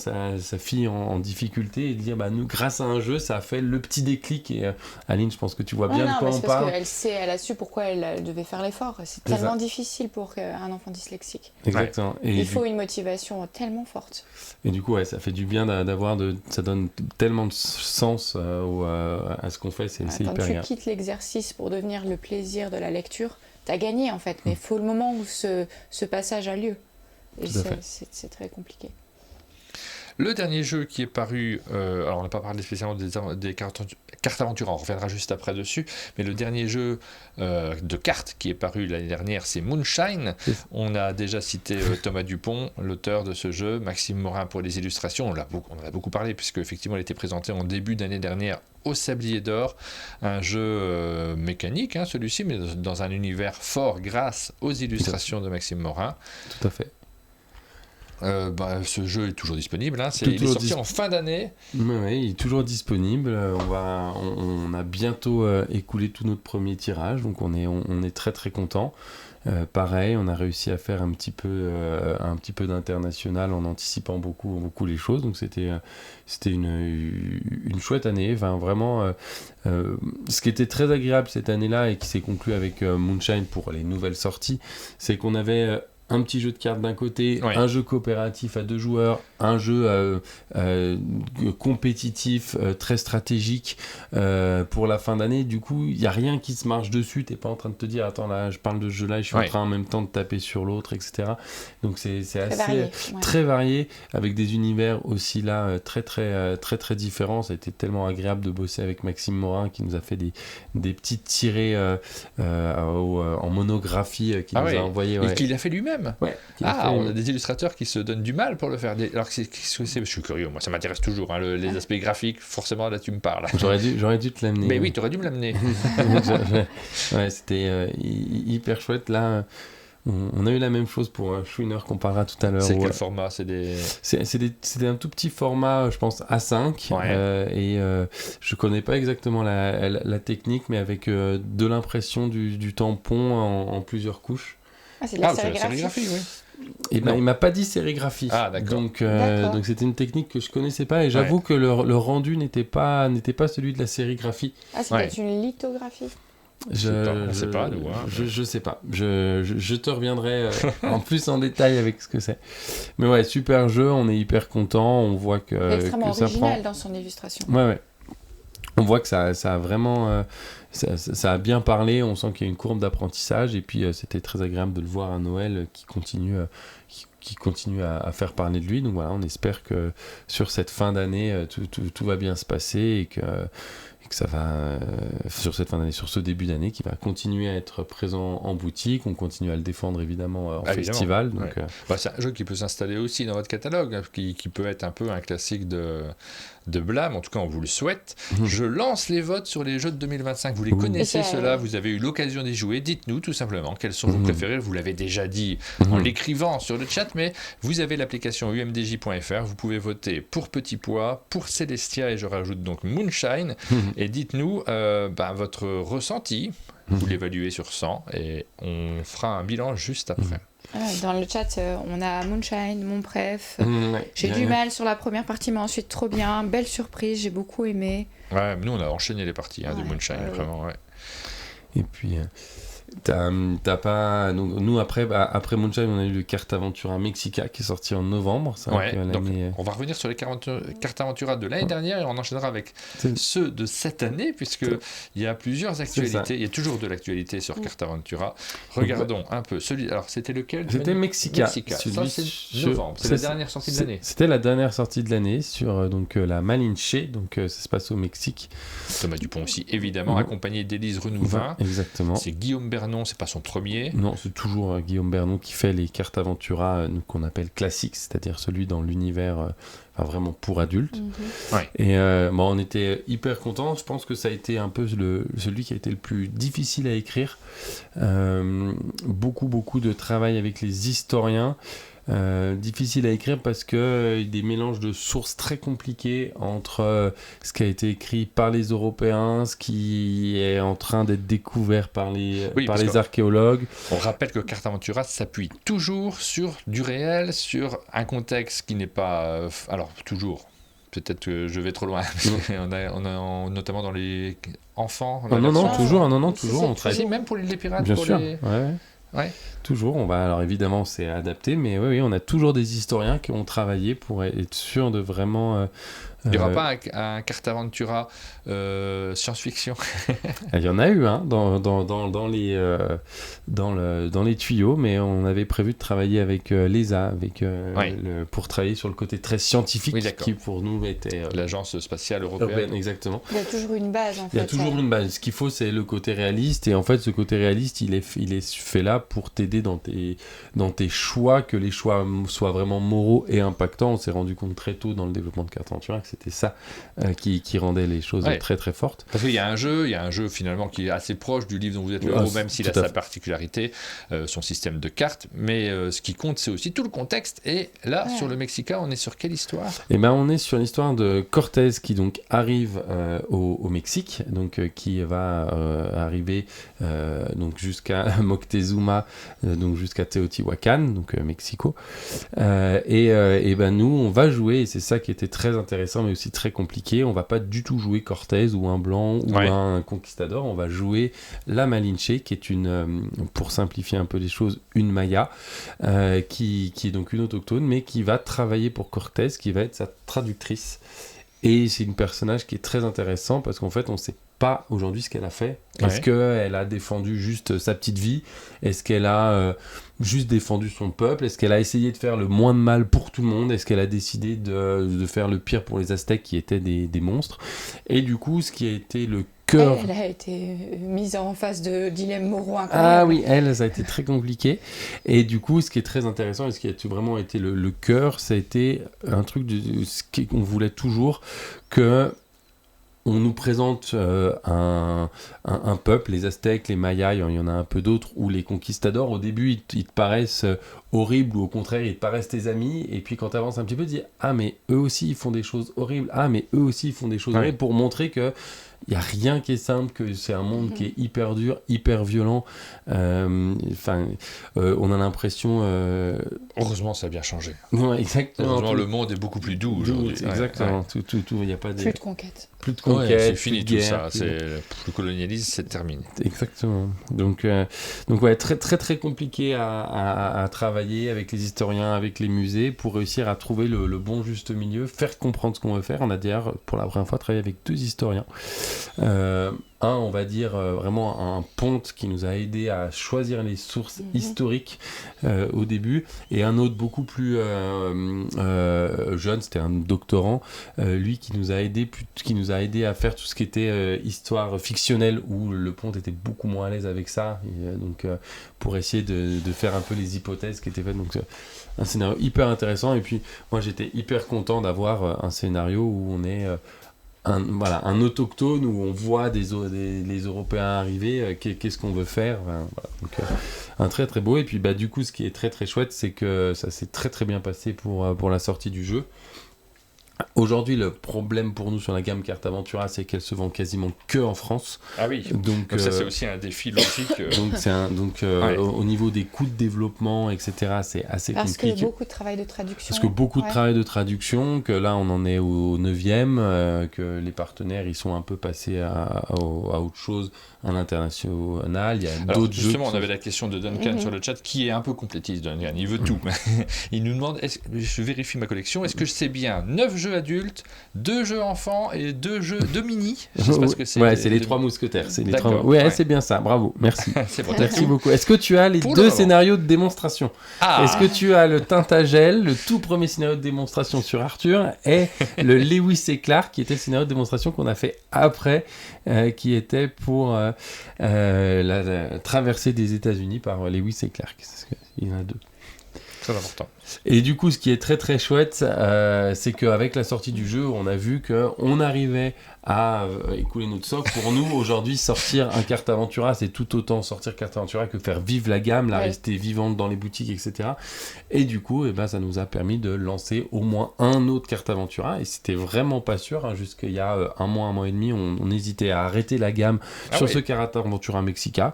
fille en difficulté et dire nous, grâce à un jeu, ça a fait le petit déclic. Et Aline, je pense que tu vois bien de quoi on parle. Parce qu'elle a su pourquoi elle devait faire l'effort. C'est tellement difficile pour un enfant dyslexique. Exactement. Et il faut une motivation tellement forte. Et du coup, ça fait du bien ça donne tellement de sens à ce qu'on fait, c'est hyper agréable. Quand tu quittes l'exercice pour devenir le plaisir de la lecture, t'as gagné en fait, mais il faut le moment où ce passage a lieu. Et c'est très compliqué. Le dernier jeu qui est paru, alors on n'a pas parlé spécialement des cartes Aventura, on reviendra juste après dessus, mais le dernier jeu de cartes qui est paru l'année dernière, c'est Moonshine. On a déjà cité Thomas Dupont, l'auteur de ce jeu, Maxime Morin pour les illustrations, on en a beaucoup parlé, puisque effectivement il était présenté en début d'année dernière au Sablier d'Or, un jeu mécanique, celui-ci, mais dans un univers fort grâce aux illustrations de Maxime Morin. Tout à fait. Ce jeu est toujours disponible, il est sorti en fin d'année. Oui, il est toujours disponible. On a bientôt écoulé tout notre premier tirage, donc on est très très content. Pareil, on a réussi à faire un petit peu d'international en anticipant beaucoup les choses, donc c'était une chouette année. Vraiment, ce qui était très agréable cette année-là et qui s'est conclu avec Moonshine pour les nouvelles sorties, c'est qu'on avait un petit jeu de cartes d'un côté, Ouais. un jeu coopératif à 2 joueurs, un jeu compétitif très stratégique pour la fin d'année. Du coup, il n'y a rien qui se marche dessus. Tu n'es pas en train de te dire, attends, là, je parle de ce jeu-là, je suis en train en même temps de taper sur l'autre, etc. Donc, c'est assez varié, très varié, avec des univers aussi là très différents. Ça a été tellement agréable de bosser avec Maxime Morin qui nous a fait des petites tirées en monographie qu'il nous a envoyé. Et qu'il a fait lui-même. Ouais, on a des illustrateurs qui se donnent du mal pour le faire. Alors que je suis curieux, moi ça m'intéresse toujours, hein, les aspects graphiques, forcément là tu me parles. J'aurais dû te l'amener. Mais oui, tu aurais dû me l'amener. Ouais, c'était hyper chouette. Là, on a eu la même chose pour Schwinner qu'on parlera tout à l'heure. C'est quel format? C'était un tout petit format, je pense, A5. Ouais. Je connais pas exactement la technique, mais avec de l'impression du tampon en plusieurs couches. Ah, c'est de la sérigraphie, oui. Et ben, il m'a pas dit sérigraphie. Ah, d'accord. Donc c'était une technique que je connaissais pas, et j'avoue que le rendu n'était pas celui de la sérigraphie. Ah, c'est peut-être une lithographie. On sait pas, nous. Hein, je sais pas. Je te reviendrai en plus en détail avec ce que c'est. Mais ouais, super jeu, on est hyper content. On voit que. Il est extrêmement ça original prend... dans son illustration. Ouais. On voit que ça a vraiment. Ça a bien parlé, on sent qu'il y a une courbe d'apprentissage, et puis c'était très agréable de le voir à Noël qui continue à faire parler de lui. Donc voilà, on espère que sur cette fin d'année, tout va bien se passer, et que ça va, sur cette fin d'année, sur ce début d'année, qui va continuer à être présent en boutique. On continue à le défendre évidemment en festival. Donc, c'est un jeu qui peut s'installer aussi dans votre catalogue, qui peut être un peu un classique de blâme, en tout cas on vous le souhaite. Je lance les votes sur les jeux de 2025. Vous les connaissez ceux-là, vous avez eu l'occasion d'y jouer. Dites-nous tout simplement quels sont vos préférés. Vous l'avez déjà dit en l'écrivant sur le chat, mais vous avez l'application umdj.fr. Vous pouvez voter pour Petit Pois, pour Celestia, et je rajoute donc Moonshine. Et dites-nous votre ressenti. Vous l'évaluez sur 100 et on fera un bilan juste après. Dans le chat, on a Moonshine, mon préf. J'ai du mal sur la première partie, mais ensuite trop bien. Belle surprise, j'ai beaucoup aimé. Ouais, nous on a enchaîné les parties du Moonshine, vraiment. Ouais. Et puis, t'as pas. Nous, après Moonshine, on a eu le Cartaventura Mexica qui est sorti en novembre. Donc on va revenir sur les Cartaventura de l'année dernière, et on enchaînera avec ceux de cette année, puisqu'il y a plusieurs actualités. Il y a toujours de l'actualité sur Cartaventura. Regardons un peu celui. Alors c'était lequel? C'était Mexica. Ça c'est novembre. C'est la dernière sortie de l'année. C'était la dernière sortie de l'année sur la Malinche. Donc ça se passe au Mexique. Thomas Dupont aussi, évidemment, accompagné d'Élise Renouvin. Exactement. C'est Guillaume Bernon, c'est pas son premier. Non, c'est toujours Guillaume Bernon qui fait les cartes Aventura qu'on appelle classiques, c'est-à-dire celui dans l'univers vraiment pour adultes. Et on était hyper contents. Je pense que ça a été un peu celui qui a été le plus difficile à écrire. Beaucoup de travail avec les historiens. Difficile à écrire parce que y a des mélanges de sources très compliqués entre ce qui a été écrit par les Européens, ce qui est en train d'être découvert par les archéologues. On rappelle que Cartaventura s'appuie toujours sur du réel, sur un contexte qui n'est pas... alors, toujours... Peut-être que je vais trop loin. on a notamment dans les enfants... toujours. On travaille même pour les pirates. Bien sûr. Ouais. Toujours, alors évidemment c'est adapté, mais oui, on a toujours des historiens qui ont travaillé pour être sûr de vraiment... Il n'y aura pas un Cartaventura science-fiction? Il y en a eu dans les tuyaux, mais on avait prévu de travailler avec l'ESA, pour travailler sur le côté très scientifique qui pour nous était... l'Agence spatiale européenne. Exactement. Il y a toujours une base en fait. Il y a toujours une base. Ce qu'il faut, c'est le côté réaliste, et en fait ce côté réaliste il est fait là pour t'aider dans tes choix, que les choix soient vraiment moraux et impactants. On s'est rendu compte très tôt dans le développement de Cartaventura que c'était ça qui rendait les choses très très fortes. Parce qu'il y a un jeu finalement qui est assez proche du livre dont vous êtes le héros, même s'il a sa particularité, son système de cartes, mais ce qui compte c'est aussi tout le contexte. Et là sur le Mexica, on est sur quelle histoire? On est sur l'histoire de Cortés qui donc arrive au Mexique, donc qui va arriver donc jusqu'à Moctezuma, donc jusqu'à Teotihuacan, donc Mexico, et nous on va jouer, et c'est ça qui était très intéressant intéressant mais aussi très compliqué. On va pas du tout jouer Cortés ou un blanc ou un conquistador. On va jouer la Malinche, qui est pour simplifier un peu les choses, une Maya, qui est donc une autochtone, mais qui va travailler pour Cortés, qui va être sa traductrice. Et c'est une personnage qui est très intéressant parce qu'en fait, on ne sait pas aujourd'hui ce qu'elle a fait. Est-ce qu'elle a défendu juste sa petite vie ? Est-ce qu'elle a juste défendu son peuple ? Est-ce qu'elle a essayé de faire le moins de mal pour tout le monde ? Est-ce qu'elle a décidé de faire le pire pour les Aztèques qui étaient des monstres ? Et du coup, ce qui a été le cœur... Elle a été mise en face de dilemmes moraux incroyables. Ah oui, ça a été très compliqué. Et du coup, ce qui est très intéressant et ce qui a vraiment été le cœur, ça a été un truc qu'on voulait toujours, que on nous présente un peuple, les Aztèques, les Mayas, il y en a un peu d'autres, ou les conquistadors. Au début, ils te paraissent horribles, ou au contraire, ils te paraissent tes amis. Et puis quand tu avances un petit peu, tu dis « Ah, mais eux aussi, ils font des choses horribles. Ah, mais eux aussi, ils font des choses horribles. » Pour montrer que il n'y a rien qui est simple, que c'est un monde qui est hyper dur, hyper violent. On a l'impression... Heureusement, ça a bien changé. Ouais, exactement. Heureusement, le monde est beaucoup plus doux aujourd'hui. Exactement. Il y a pas plus de conquête. Plus de conquête. C'est fini tout guerre, ça. Le colonialisme, c'est terminé. Exactement. Donc ouais, très, très, très compliqué à travailler avec les historiens, avec les musées, pour réussir à trouver le bon juste milieu, faire comprendre ce qu'on veut faire. On a d'ailleurs, pour la première fois, travaillé avec 2 historiens. On va dire vraiment un ponte qui nous a aidé à choisir les sources historiques au début, et un autre beaucoup plus jeune, c'était un doctorant, lui qui nous a aidé à faire tout ce qui était histoire fictionnelle, où le ponte était beaucoup moins à l'aise avec ça, et, donc pour essayer de faire un peu les hypothèses qui étaient faites. Donc un scénario hyper intéressant, et puis moi j'étais hyper content d'avoir un scénario où on est un autochtone, où on voit les Européens arriver, qu'est-ce qu'on veut faire, donc un très très beau. Et puis du coup, ce qui est très très chouette, c'est que ça s'est très très bien passé pour la sortie du jeu. Aujourd'hui, le problème pour nous sur la gamme Carte Aventura, c'est qu'elle se vend quasiment que en France. Ah oui. Donc ça, c'est aussi un défi logique. Au niveau des coûts de développement, etc., c'est assez compliqué. Parce qu'il y a beaucoup de travail de traduction. De travail de traduction, que là, on en est au 9e, que les partenaires, ils sont un peu passés à autre chose, à l'international. Il y a d'autres jeux. Justement, on avait la question de Duncan sur le chat, qui est un peu complétiste, Duncan. Il veut tout. Il nous demande, je vérifie ma collection, est-ce que je sais bien 9 jeux adultes, 2 jeux enfants et 2 mini. Je sais pas ce que c'est. Ouais, c'est les 3 mousquetaires. C'est les 3... Ouais, c'est bien ça. Bravo. Merci. C'est bon, merci beaucoup. Est-ce que tu as les 2 scénarios de démonstration ? Est-ce que tu as le Tintagel, le tout premier scénario de démonstration sur Arthur, et le Lewis et Clark, qui était le scénario de démonstration qu'on a fait après, qui était pour la traversée des États-Unis par Lewis et Clark. Il y en a 2. Très important. Et du coup, ce qui est très très chouette, c'est qu'avec la sortie du jeu, on a vu qu'on arrivait à écouler notre socle. Pour nous, aujourd'hui, sortir un Carte Aventura, c'est tout autant sortir Carte Aventura que faire vivre la gamme, la rester vivante dans les boutiques, etc. Et du coup, ça nous a permis de lancer au moins un autre Carte Aventura. Et c'était vraiment pas sûr. Jusqu'il y a un mois et demi, on hésitait à arrêter la gamme sur ce Carte Aventura Mexica,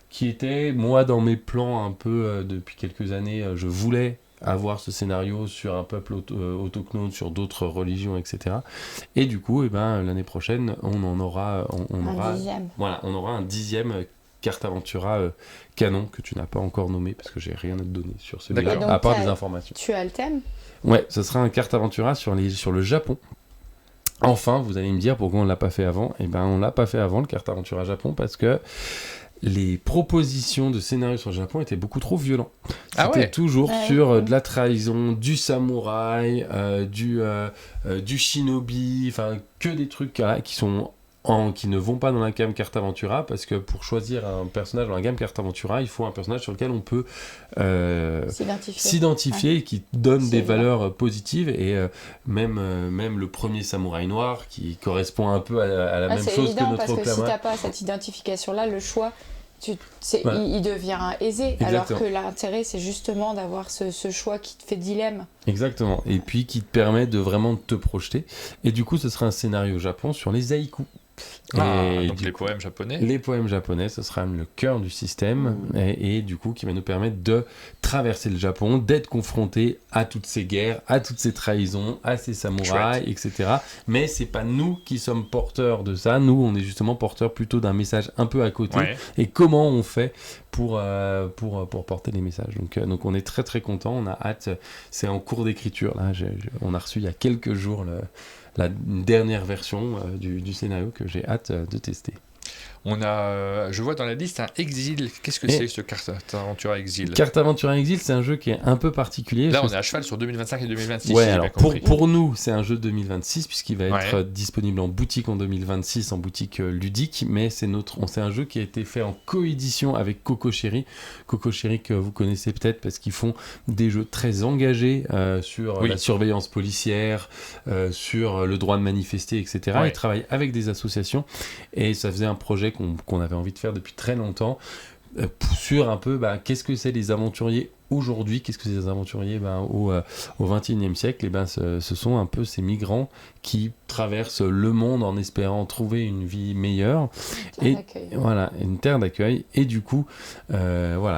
qui était, moi, dans mes plans un peu depuis quelques années, je voulais avoir ce scénario sur un peuple autochtone, sur d'autres religions, etc. Et du coup, l'année prochaine, on aura un 10e Carte Aventura canon, que tu n'as pas encore nommé, parce que j'ai rien à te donner sur celui-là, à part des informations. Tu as le thème ? Ouais, ce sera un Carte Aventura sur le Japon. Enfin, vous allez me dire pourquoi on ne l'a pas fait avant. On ne l'a pas fait avant, le Carte Aventura Japon, parce que les propositions de scénarios sur le Japon étaient beaucoup trop violents. C'était toujours sur de la trahison, du samouraï, du shinobi, enfin que des trucs qui ne vont pas dans la gamme Carte Aventura, parce que pour choisir un personnage dans la gamme Carte Aventura, il faut un personnage sur lequel on peut s'identifier et qui donne des valeurs positives, et même le premier samouraï noir qui correspond un peu à la même chose que notre parce que si Clama. t'as pas cette identification-là, le choix il devient aisé. Exactement. Alors que l'intérêt, c'est justement d'avoir ce choix qui te fait dilemme. Exactement, et puis qui te permet de vraiment te projeter. Et du coup, ce sera un scénario Japon sur les haïkus. Donc les poèmes japonais. Les poèmes japonais, ce sera le cœur du système et du coup qui va nous permettre de traverser le Japon, d'être confronté à toutes ces guerres, à toutes ces trahisons, à ces samouraïs, etc. Mais c'est pas nous qui sommes porteurs de ça. Nous, on est justement porteurs plutôt d'un message un peu à côté. Ouais. Et comment on fait pour porter les messages. Donc on est très très content. On a hâte. C'est en cours d'écriture. Là, on a reçu il y a quelques jours la dernière version du scénario que j'ai hâte de tester. On a, je vois dans la liste un Exil. Qu'est-ce que c'est ce Carte Aventura Exil? Carte Aventura Exil, c'est un jeu qui est un peu particulier. Là, on est à cheval sur 2025 et 2026. Ouais, alors pour nous, c'est un jeu 2026 puisqu'il va être disponible en boutique en 2026, en boutique ludique. Mais c'est un jeu qui a été fait en coédition avec Coco Chéri. Coco Chéri que vous connaissez peut-être parce qu'ils font des jeux très engagés sur la surveillance policière, sur le droit de manifester, etc. Ils travaillent avec des associations et ça faisait un projet qu'on avait envie de faire depuis très longtemps sur un peu qu'est-ce que c'est les aventuriers aujourd'hui, qu'est-ce que c'est les aventuriers au XXIe siècle. Et ce sont un peu ces migrants qui traversent le monde en espérant trouver une vie meilleure une terre d'accueil. Et du coup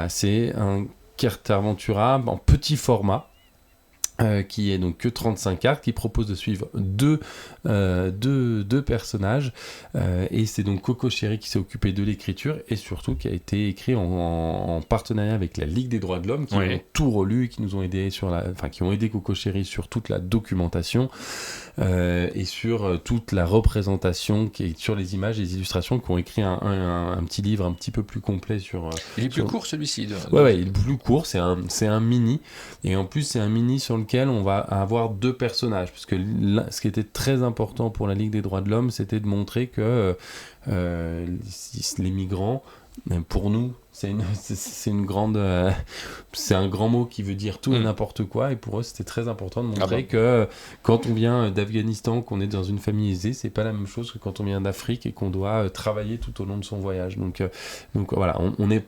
c'est un Carte Aventura en petit format qui est donc que 35 cartes, qui propose de suivre deux personnages, et c'est donc Coco Chéri qui s'est occupé de l'écriture et surtout qui a été écrit en partenariat avec la Ligue des droits de l'homme, qui ont tout relu, qui nous ont aidé qui ont aidé Coco Chéri sur toute la documentation et sur toute la représentation qui est sur les images et les illustrations, qui ont écrit un petit livre un petit peu plus complet sur. Il est plus court celui-ci. Ouais, il est plus court. C'est un mini, et en plus c'est un mini sur lequel on va avoir deux personnages, parce que ce qui était très important pour la Ligue des droits de l'homme, c'était de montrer que les migrants, pour nous, c'est une grande, c'est un grand mot qui veut dire tout et n'importe quoi, et pour eux c'était très important de montrer que quand on vient d'Afghanistan, qu'on est dans une famille aisée, c'est pas la même chose que quand on vient d'Afrique et qu'on doit travailler tout au long de son voyage. Donc voilà, on est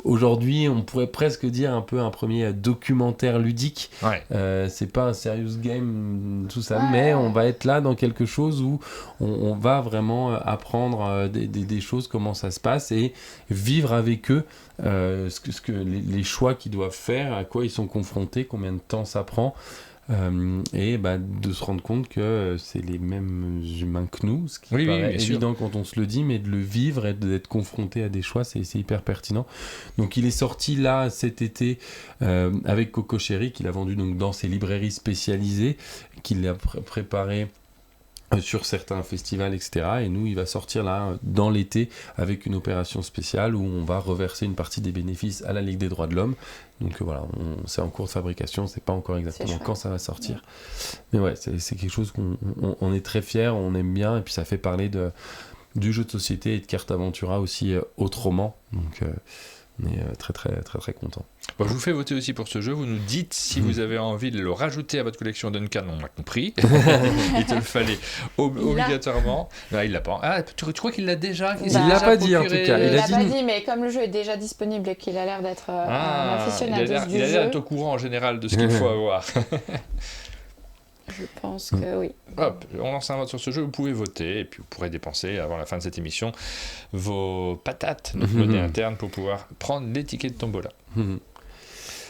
aujourd'hui, on pourrait presque dire un peu un premier documentaire ludique. C'est pas un serious game, tout ça, mais on va être là dans quelque chose où on va vraiment apprendre des choses, comment ça se passe, et vivre avec eux les choix qu'ils doivent faire, à quoi ils sont confrontés, combien de temps ça prend. Et de se rendre compte que c'est les mêmes humains que nous, ce qui paraît évident quand on se le dit, mais de le vivre et d'être confronté à des choix, c'est hyper pertinent. Donc il est sorti là cet été avec Coco Chéri, qu'il a vendu donc dans ses librairies spécialisées, qu'il a préparé sur certains festivals, etc. Et nous, il va sortir là dans l'été avec une opération spéciale où on va reverser une partie des bénéfices à la Ligue des droits de l'homme. Donc voilà, c'est en cours de fabrication, c'est pas encore exactement quand ça va sortir. Mais c'est quelque chose qu'on est très fiers, on aime bien, et puis ça fait parler du jeu de société et de Carte Aventura aussi autrement. Donc on est très très très très content. Je vous fais voter aussi pour ce jeu. Vous nous dites si vous avez envie de le rajouter à votre collection Duncan. On a compris. Il te le fallait obligatoirement. Non, il l'a pas. Ah, tu crois qu'il l'a déjà? Il l'a pas dit en tout cas. Il l'a pas dit, mais comme le jeu est déjà disponible et qu'il a l'air d'être un aficionado du jeu. Il a l'air d'être au courant en général de ce qu'il faut avoir. Je pense que oui. Hop, on lance un vote sur ce jeu, vous pouvez voter, et puis vous pourrez dépenser avant la fin de cette émission vos patates, notre monnaie interne, pour pouvoir prendre les tickets de tombola.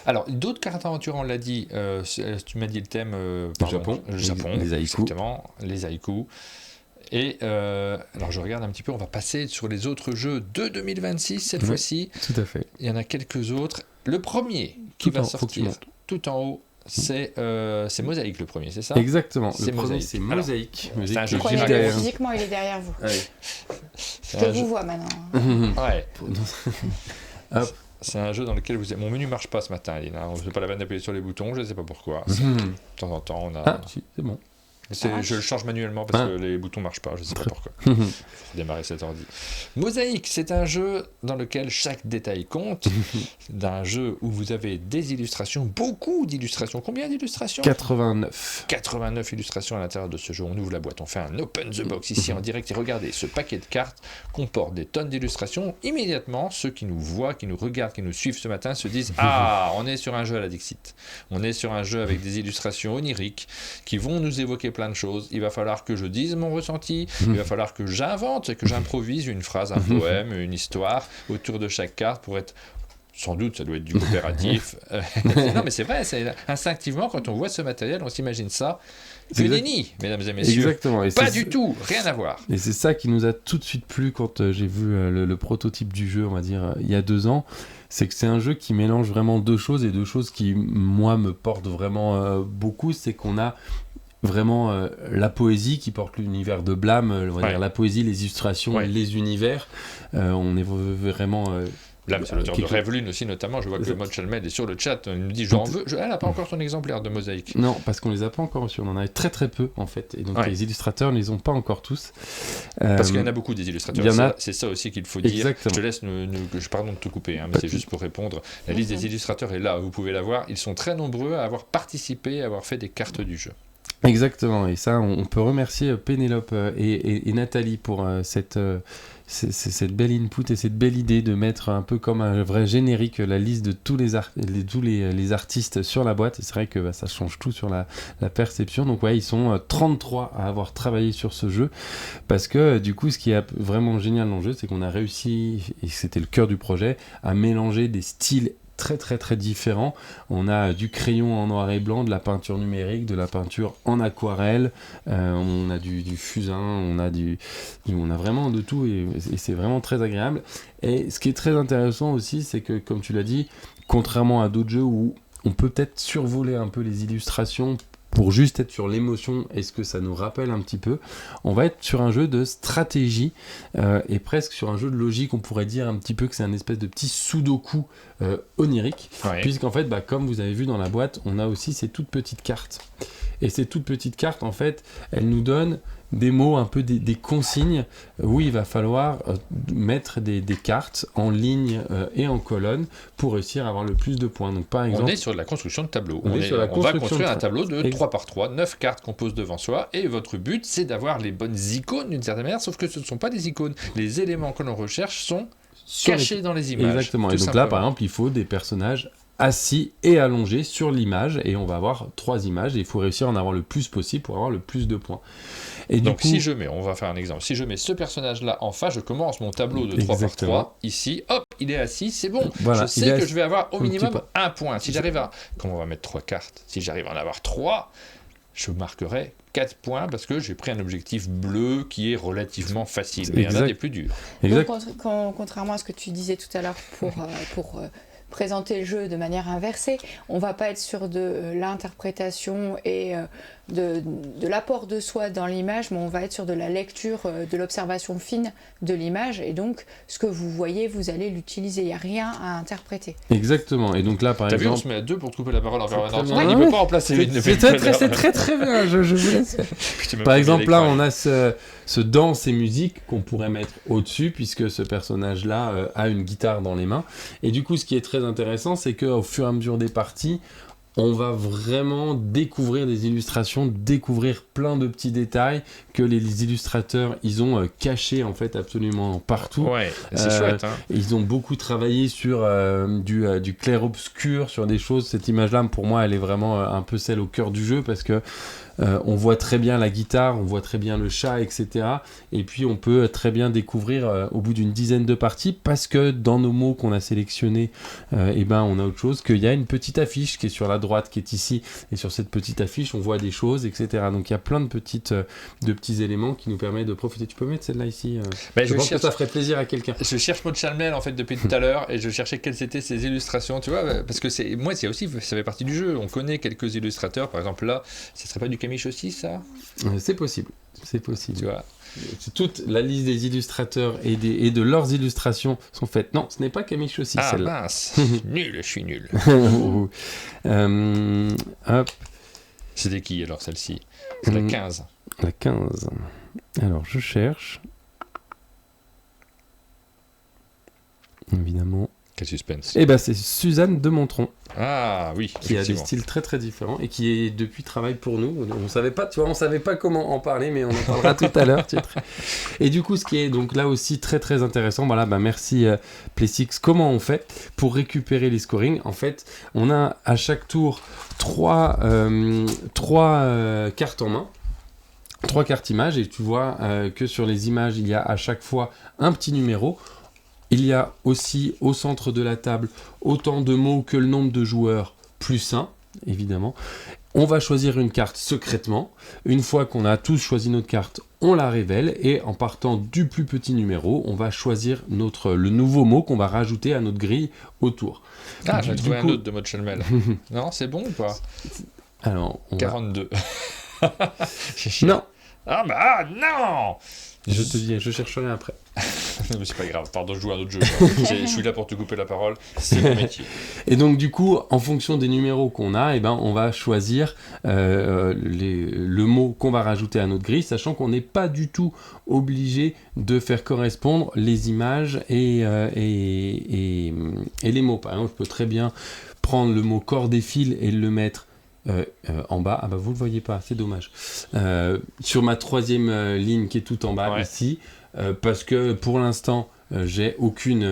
Alors, d'autres cartes aventure, on l'a dit, tu m'as dit le thème Japon, les haïkus. Exactement, les haïkus. Et alors je regarde un petit peu, on va passer sur les autres jeux de 2026 cette fois-ci. Tout à fait. Il y en a quelques autres. Le premier qui va sortir tout en haut, c'est Mosaïque le premier, c'est ça? Exactement. Le premier, c'est Mosaïque. Physiquement, il est derrière vous. Je vous vois maintenant. Hop. C'est un jeu dans lequel vous êtes... Mon menu marche pas ce matin, Aline. On ne fait pas la peine d'appuyer sur les boutons, je ne sais pas pourquoi. De temps en temps, on a... Ah, si, c'est bon. Je le change manuellement parce que les boutons ne marchent pas, je ne sais pas pourquoi. Il faut démarrer cet ordi. Mosaïque, c'est un jeu dans lequel chaque détail compte. D'un jeu où vous avez des illustrations, beaucoup d'illustrations. Combien d'illustrations? 89. 89 illustrations à l'intérieur de ce jeu. On ouvre la boîte, on fait un open the box ici en direct. Et regardez, ce paquet de cartes comporte des tonnes d'illustrations. Immédiatement, ceux qui nous voient, qui nous regardent, qui nous suivent ce matin se disent « Ah, on est sur un jeu à la Dixit. On est sur un jeu avec des illustrations oniriques qui vont nous évoquer plein de choses. Il va falloir que je dise mon ressenti, il va falloir que j'invente, que j'improvise une phrase, un poème, une histoire autour de chaque carte pour être... Sans doute, ça doit être du coopératif. Non, mais c'est vrai, instinctivement, quand on voit ce matériel, on s'imagine ça. Du déni, mesdames et messieurs. Exactement. Et pas du tout, rien à voir. Et c'est ça qui nous a tout de suite plu quand j'ai vu le prototype du jeu, on va dire, il y a 2 ans. C'est que c'est un jeu qui mélange vraiment 2 choses, et 2 choses qui, moi, me portent vraiment beaucoup. C'est qu'on a vraiment la poésie qui porte l'univers de Blam, on va dire la poésie, les illustrations, les univers. On est vraiment... Blam, c'est l'auteur de Rêve-Lune aussi, notamment. Je vois que Maud Chalmel est sur le chat. Il me dit j'en veux. Elle n'a pas encore son exemplaire de Mosaïque. Non, parce qu'on les a pas encore reçus. On en avait très très peu en fait. Et donc les illustrateurs ne les ont pas encore tous. Parce qu'il y en a beaucoup des illustrateurs. C'est ça aussi qu'il faut dire. Exactement. Je te laisse, pardon de te couper, mais c'est juste pour répondre. La liste des illustrateurs est là, vous pouvez la voir. Ils sont très nombreux à avoir participé, à avoir fait des cartes du jeu. Exactement. Et ça, on peut remercier Pénélope et Nathalie pour cette belle input et cette belle idée de mettre un peu comme un vrai générique la liste de tous les artistes sur la boîte. Et c'est vrai que ça change tout sur la perception. Donc ils sont 33 à avoir travaillé sur ce jeu, parce que du coup ce qui est vraiment génial dans le jeu, c'est qu'on a réussi, et c'était le cœur du projet, à mélanger des styles très très très différents. On a du crayon en noir et blanc, de la peinture numérique, de la peinture en aquarelle, on a du fusain, on a vraiment de tout, et c'est vraiment très agréable. Et ce qui est très intéressant aussi, c'est que, comme tu l'as dit, contrairement à d'autres jeux où on peut peut-être survoler un peu les illustrations pour juste être sur l'émotion et ce que ça nous rappelle un petit peu, on va être sur un jeu de stratégie et presque sur un jeu de logique. On pourrait dire un petit peu que c'est un espèce de petit sudoku onirique, puisqu'en fait, comme vous avez vu dans la boîte, on a aussi ces toutes petites cartes. Et ces toutes petites cartes, en fait, elles nous donnent des mots, un peu des consignes, où il va falloir mettre des cartes en ligne et en colonne pour réussir à avoir le plus de points. Donc, par exemple, on est sur de la construction de tableau. On va construire un tableau de 3x3, 9 cartes qu'on pose devant soi, et votre but, c'est d'avoir les bonnes icônes d'une certaine manière, sauf que ce ne sont pas des icônes. Les éléments que l'on recherche sont cachés dans les images. Exactement. Et donc là, par exemple, il faut des personnages assis et allongés sur l'image, et on va avoir 3 images, et il faut réussir à en avoir le plus possible pour avoir le plus de points. Et donc on va faire un exemple, si je mets ce personnage-là en face, je commence mon tableau de 3x3, ici, hop, il est assis, c'est bon, je sais que je vais avoir au minimum 1 point. Si j'arrive à... Comme on va mettre 3 cartes, si j'arrive à en avoir 3, je marquerai 4 points, parce que j'ai pris un objectif bleu qui est relativement facile, mais il y en a des plus durs. Donc, contrairement à ce que tu disais tout à l'heure pour présenter le jeu de manière inversée, on va pas être sur de l'interprétation et de l'apport de soi dans l'image, mais on va être sur de la lecture, de l'observation fine de l'image, et donc ce que vous voyez, vous allez l'utiliser, il n'y a rien à interpréter. Exactement. Et donc là, par exemple... T'as vu, on se met à 2 pour te couper la parole en permanence. Il ne peut pas en placer une. C'est très très bien, je vous laisse. Par exemple, là, on a ce danse et musique qu'on pourrait mettre au-dessus, puisque ce personnage-là a une guitare dans les mains. Et du coup, ce qui est très intéressant, c'est qu'au fur et à mesure des parties, on va vraiment découvrir des illustrations, découvrir plein de petits détails que les illustrateurs, ils ont cachés en fait absolument partout. Ouais, c'est chouette. Hein. Ils ont beaucoup travaillé sur du clair-obscur, sur des choses. Cette image-là, pour moi, elle est vraiment un peu celle au cœur du jeu, parce que on voit très bien la guitare, on voit très bien le chat, etc. Et puis on peut très bien découvrir au bout d'une dizaine de parties, parce que dans nos mots qu'on a sélectionnés, on a autre chose, qu'il y a une petite affiche qui est sur la droite, qui est ici, et sur cette petite affiche on voit des choses, etc. Donc il y a plein de petits éléments qui nous permettent de profiter. Tu peux mettre celle-là ici je pense que ça ferait plaisir à quelqu'un. Je cherche Maud Chalmel en fait depuis tout à l'heure, et je cherchais quelles étaient ces illustrations, tu vois, parce que ça fait partie du jeu. On connaît quelques illustrateurs, par exemple là, ça serait pas du Camille aussi, ça? C'est possible. Tu vois. Toute la liste des illustrateurs et de leurs illustrations sont faites. Non, ce n'est pas Camille Chaussy, celle-là. Ah mince, je suis nul. Hop. C'était qui alors celle-ci? C'est la 15. La 15. Alors je cherche. Évidemment. Quel suspense. C'est Suzanne de Montron. Ah oui, qui a des styles très très différents et qui depuis travaille pour nous. On savait pas comment en parler, mais on en parlera tout à l'heure. Et du coup, ce qui est donc là aussi très très intéressant, merci Plessix. Comment on fait pour récupérer les scorings? En fait, on a à chaque tour 3 cartes en main. 3 cartes images, et tu vois que sur les images, il y a à chaque fois un petit numéro. Il y a aussi au centre de la table autant de mots que le nombre de joueurs plus 1, évidemment. On va choisir une carte secrètement. Une fois qu'on a tous choisi notre carte, on la révèle, et en partant du plus petit numéro, on va choisir le nouveau mot qu'on va rajouter à notre grille autour. Ah, j'ai trouvé un autre de mode Chalmel. Non, c'est bon ou pas? Alors, 42. Non. Ah non. Je te dis, je chercherai après. Mais c'est pas grave, pardon, je joue à un autre jeu. Je suis là pour te couper la parole, c'est mon métier. Et donc du coup, en fonction des numéros qu'on a, on va choisir le mot qu'on va rajouter à notre grille, sachant qu'on n'est pas du tout obligé de faire correspondre les images et les mots. Par exemple, je peux très bien prendre le mot corps des fils et le mettre en bas. Ah bah vous le voyez pas, c'est dommage. Sur ma 3e ligne qui est tout en bas ici, parce que pour l'instant j'ai aucune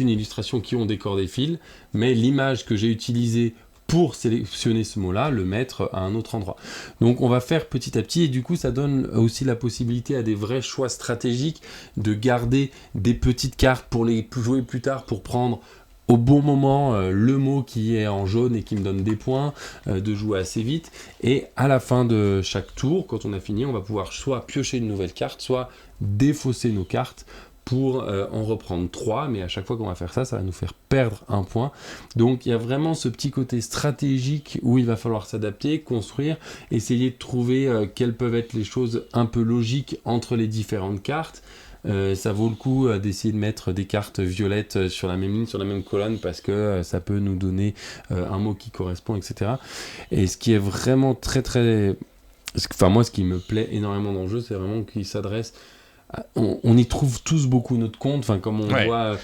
illustration qui ont des corps des fils, mais l'image que j'ai utilisée pour sélectionner ce mot-là, le mettre à un autre endroit. Donc on va faire petit à petit, et du coup ça donne aussi la possibilité à des vrais choix stratégiques de garder des petites cartes pour les jouer plus tard, pour prendre au bon moment le mot qui est en jaune et qui me donne des points, de jouer assez vite, et à la fin de chaque tour, quand on a fini, on va pouvoir soit piocher une nouvelle carte, soit défausser nos cartes pour en reprendre 3, mais à chaque fois qu'on va faire ça, ça va nous faire perdre un point. Donc il y a vraiment ce petit côté stratégique où il va falloir s'adapter, construire, essayer de trouver quelles peuvent être les choses un peu logiques entre les différentes cartes. Ça vaut le coup d'essayer de mettre des cartes violettes sur la même ligne, sur la même colonne, parce que ça peut nous donner un mot qui correspond, etc. Et ce qui est vraiment très très... Enfin moi, ce qui me plaît énormément dans le jeu, c'est vraiment qu'il s'adresse... On y trouve tous beaucoup notre compte, enfin comme on voit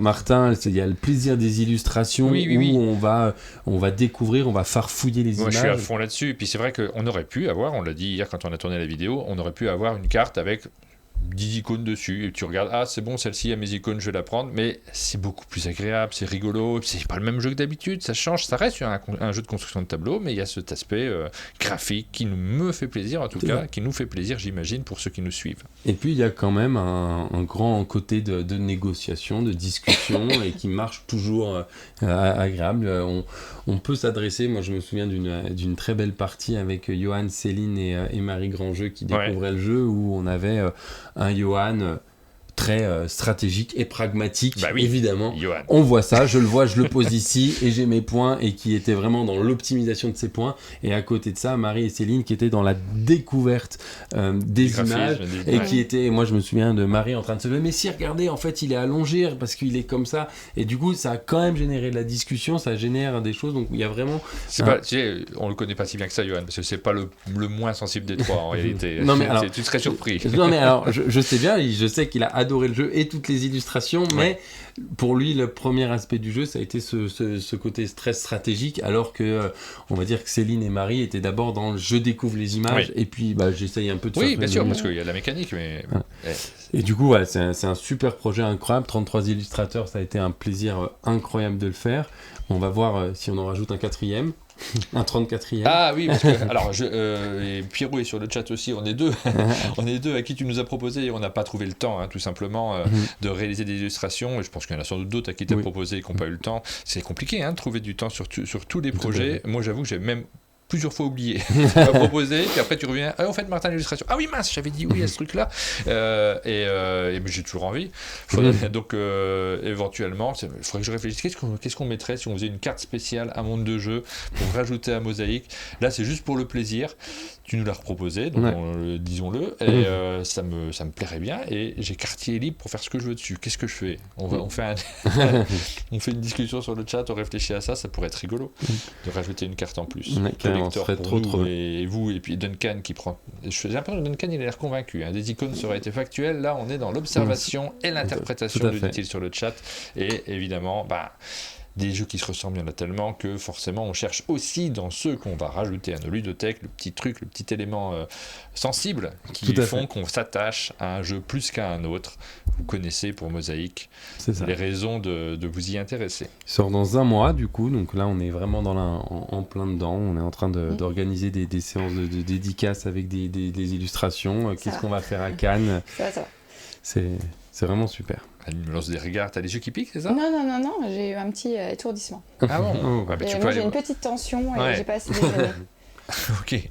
Martin, il y a le plaisir des illustrations où on va découvrir, on va farfouiller les images. Moi je suis à fond là-dessus, et puis c'est vrai qu'on aurait pu avoir, on l'a dit hier quand on a tourné la vidéo, on aurait pu avoir une carte avec 10 icônes dessus, et tu regardes, ah c'est bon, celle-ci a mes icônes, je vais la prendre, mais c'est beaucoup plus agréable, c'est rigolo, c'est pas le même jeu que d'habitude, ça change, ça reste un jeu de construction de tableau, mais il y a cet aspect graphique qui me fait plaisir, en tout cas, qui nous fait plaisir, j'imagine, pour ceux qui nous suivent. Et puis il y a quand même un grand côté de négociation, de discussion, et qui marche toujours agréable. On peut s'adresser, moi je me souviens d'une très belle partie avec Johan, Céline et Marie Grandjeu qui découvraient le jeu, où on avait un Johan très stratégique et pragmatique, évidemment. Johan. On voit ça, je le vois, je le pose ici, et j'ai mes points, et qui était vraiment dans l'optimisation de ses points. Et à côté de ça, Marie et Céline qui étaient dans la découverte des images, et qui étaient, moi je me souviens de Marie en train de se dire, mais si, regardez, en fait il est allongé parce qu'il est comme ça, et du coup ça a quand même généré de la discussion, ça génère des choses, donc il y a vraiment... pas, tu sais, on le connaît pas si bien que ça, Johan, parce que c'est pas le moins sensible des trois en réalité. Non, mais alors, tu serais surpris. Non mais alors, je sais bien, je sais qu'il a adoré le jeu et toutes les illustrations, mais pour lui le premier aspect du jeu ça a été ce côté stress stratégique, alors que on va dire que Céline et Marie étaient d'abord dans le je découvre les images, et puis j'essaye un peu de faire bien sûr, parce qu'il y a de la mécanique, mais... Et du coup c'est un super projet incroyable, 33 illustrateurs, ça a été un plaisir incroyable de le faire. On va voir si on en rajoute un 4e. Un 34e. Ah oui, parce que alors et Pierrot est sur le chat aussi, on est deux. On est deux à qui tu nous as proposé, et on n'a pas trouvé le temps, tout simplement, de réaliser des illustrations. Et je pense qu'il y en a sans doute d'autres à qui tu as proposé et qui n'ont pas eu le temps. C'est compliqué de trouver du temps sur tous les projets. Moi j'avoue que j'ai même plusieurs fois oublié. Tu m'as proposé, puis après tu reviens, en fait Martin, l'illustration. Ah oui, mince, j'avais dit oui à ce truc-là. Et j'ai toujours envie. Donc éventuellement, il faudrait que je réfléchisse. Qu'est-ce qu'on mettrait si on faisait une carte spéciale, un monde de jeu, pour rajouter à Mosaïque? Là, c'est juste pour le plaisir. Tu nous l'as reproposé, donc disons-le, et ça me plairait bien, et j'ai quartier libre pour faire ce que je veux dessus. Qu'est-ce que je fais? On fait une discussion sur le chat, on réfléchit à ça pourrait être rigolo de rajouter une carte en plus. Serait trop et vous, et puis Duncan qui prend... J'ai l'impression que Duncan il a l'air convaincu, des icônes ça aurait été factuel, là on est dans l'observation et l'interprétation, nous dit-il sur le chat, et évidemment des jeux qui se ressemblent, il y en a tellement que forcément on cherche aussi dans ceux qu'on va rajouter à nos ludothèques le petit truc, le petit élément sensible qui font qu'on s'attache à un jeu plus qu'à un autre. Vous connaissez pour Mosaïque les raisons de vous y intéresser. Il sort dans un mois du coup, donc là on est vraiment en plein dedans, on est en train d'organiser des séances de dédicaces avec des illustrations, qu'est-ce qu'on va faire à Cannes. Ça. C'est vraiment super. Elle me lance des regards, t'as les yeux qui piquent, c'est ça? Non, j'ai eu un petit étourdissement. Ah bon? Moi j'ai une petite tension et j'ai pas assez déjeuné. Ok.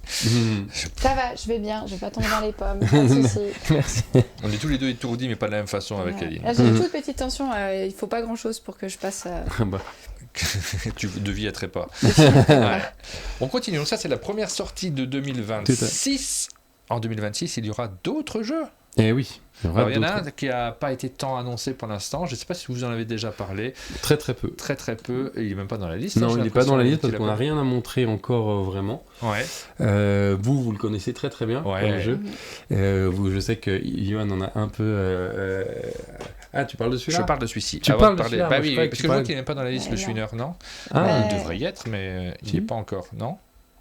Ça va, je vais bien, je vais pas tomber dans les pommes, pas de soucis. Merci. On est tous les deux étourdis, mais pas de la même façon avec Aline. Là j'ai une toute petite tension, il faut pas grand chose pour que je passe. Tu devietterais pas. Ouais. On continue, donc ça c'est la première sortie de 2026. En 2026, il y aura d'autres jeux. Eh oui. Il y en a un qui n'a pas été tant annoncé pour l'instant. Je ne sais pas si vous en avez déjà parlé. Très peu. Très peu. Il n'est même pas dans la liste. Non, il n'est pas dans la liste parce qu'on n'a rien à montrer encore vraiment. Ouais. Vous le connaissez très bien comme jeu. Je sais que Johan en a un peu... Ah, tu parles de celui-là? Je parle de celui-ci. Tu parles de celui-là? Bah oui, parce que je vois qu'il n'est pas dans la liste, le Schwiner, non? Il devrait y être, mais il n'y est pas encore, non?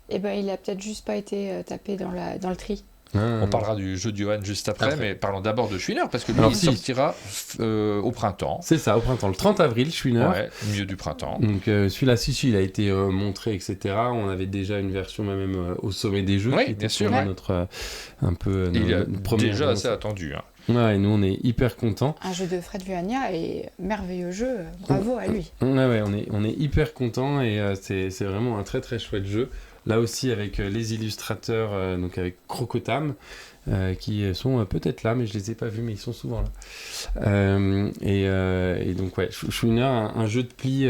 Eh ben, il a peut-être juste pas été tapé dans le tri. On parlera du jeu de Johan juste après, mais parlons d'abord de Schwiner, parce que lui, il sortira au printemps. C'est ça, au printemps, le 30 avril, Schwiner. Ouais, au milieu du printemps. Donc celui-là, il a été montré, etc. On avait déjà une version même au sommet des jeux. Oui, bien sûr. Notre, un peu, il est déjà assez attendu. Hein. Ouais, et nous, on est hyper contents. Un jeu de Fred Vuagna et merveilleux jeu, bravo à lui. Ouais, on est hyper contents et c'est vraiment un très chouette jeu. Là aussi avec les illustrateurs, donc avec Crocotam, qui sont peut-être là, mais je les ai pas vus, mais ils sont souvent là. Et donc ouais, Schwiner, un jeu de pli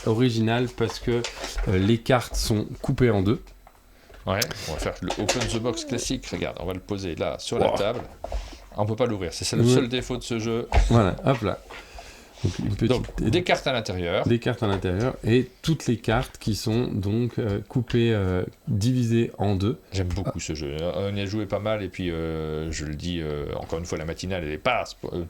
original parce que les cartes sont coupées en deux. Ouais, on va faire le Open the Box classique. Regarde, on va le poser là sur la table. On peut pas l'ouvrir, c'est le seul défaut de ce jeu. Voilà, hop là. Donc, des cartes à l'intérieur. Des cartes à l'intérieur et toutes les cartes qui sont donc coupées, divisées en deux. J'aime beaucoup ce jeu. On y a joué pas mal et puis je le dis encore une fois, la matinale elle n'est pas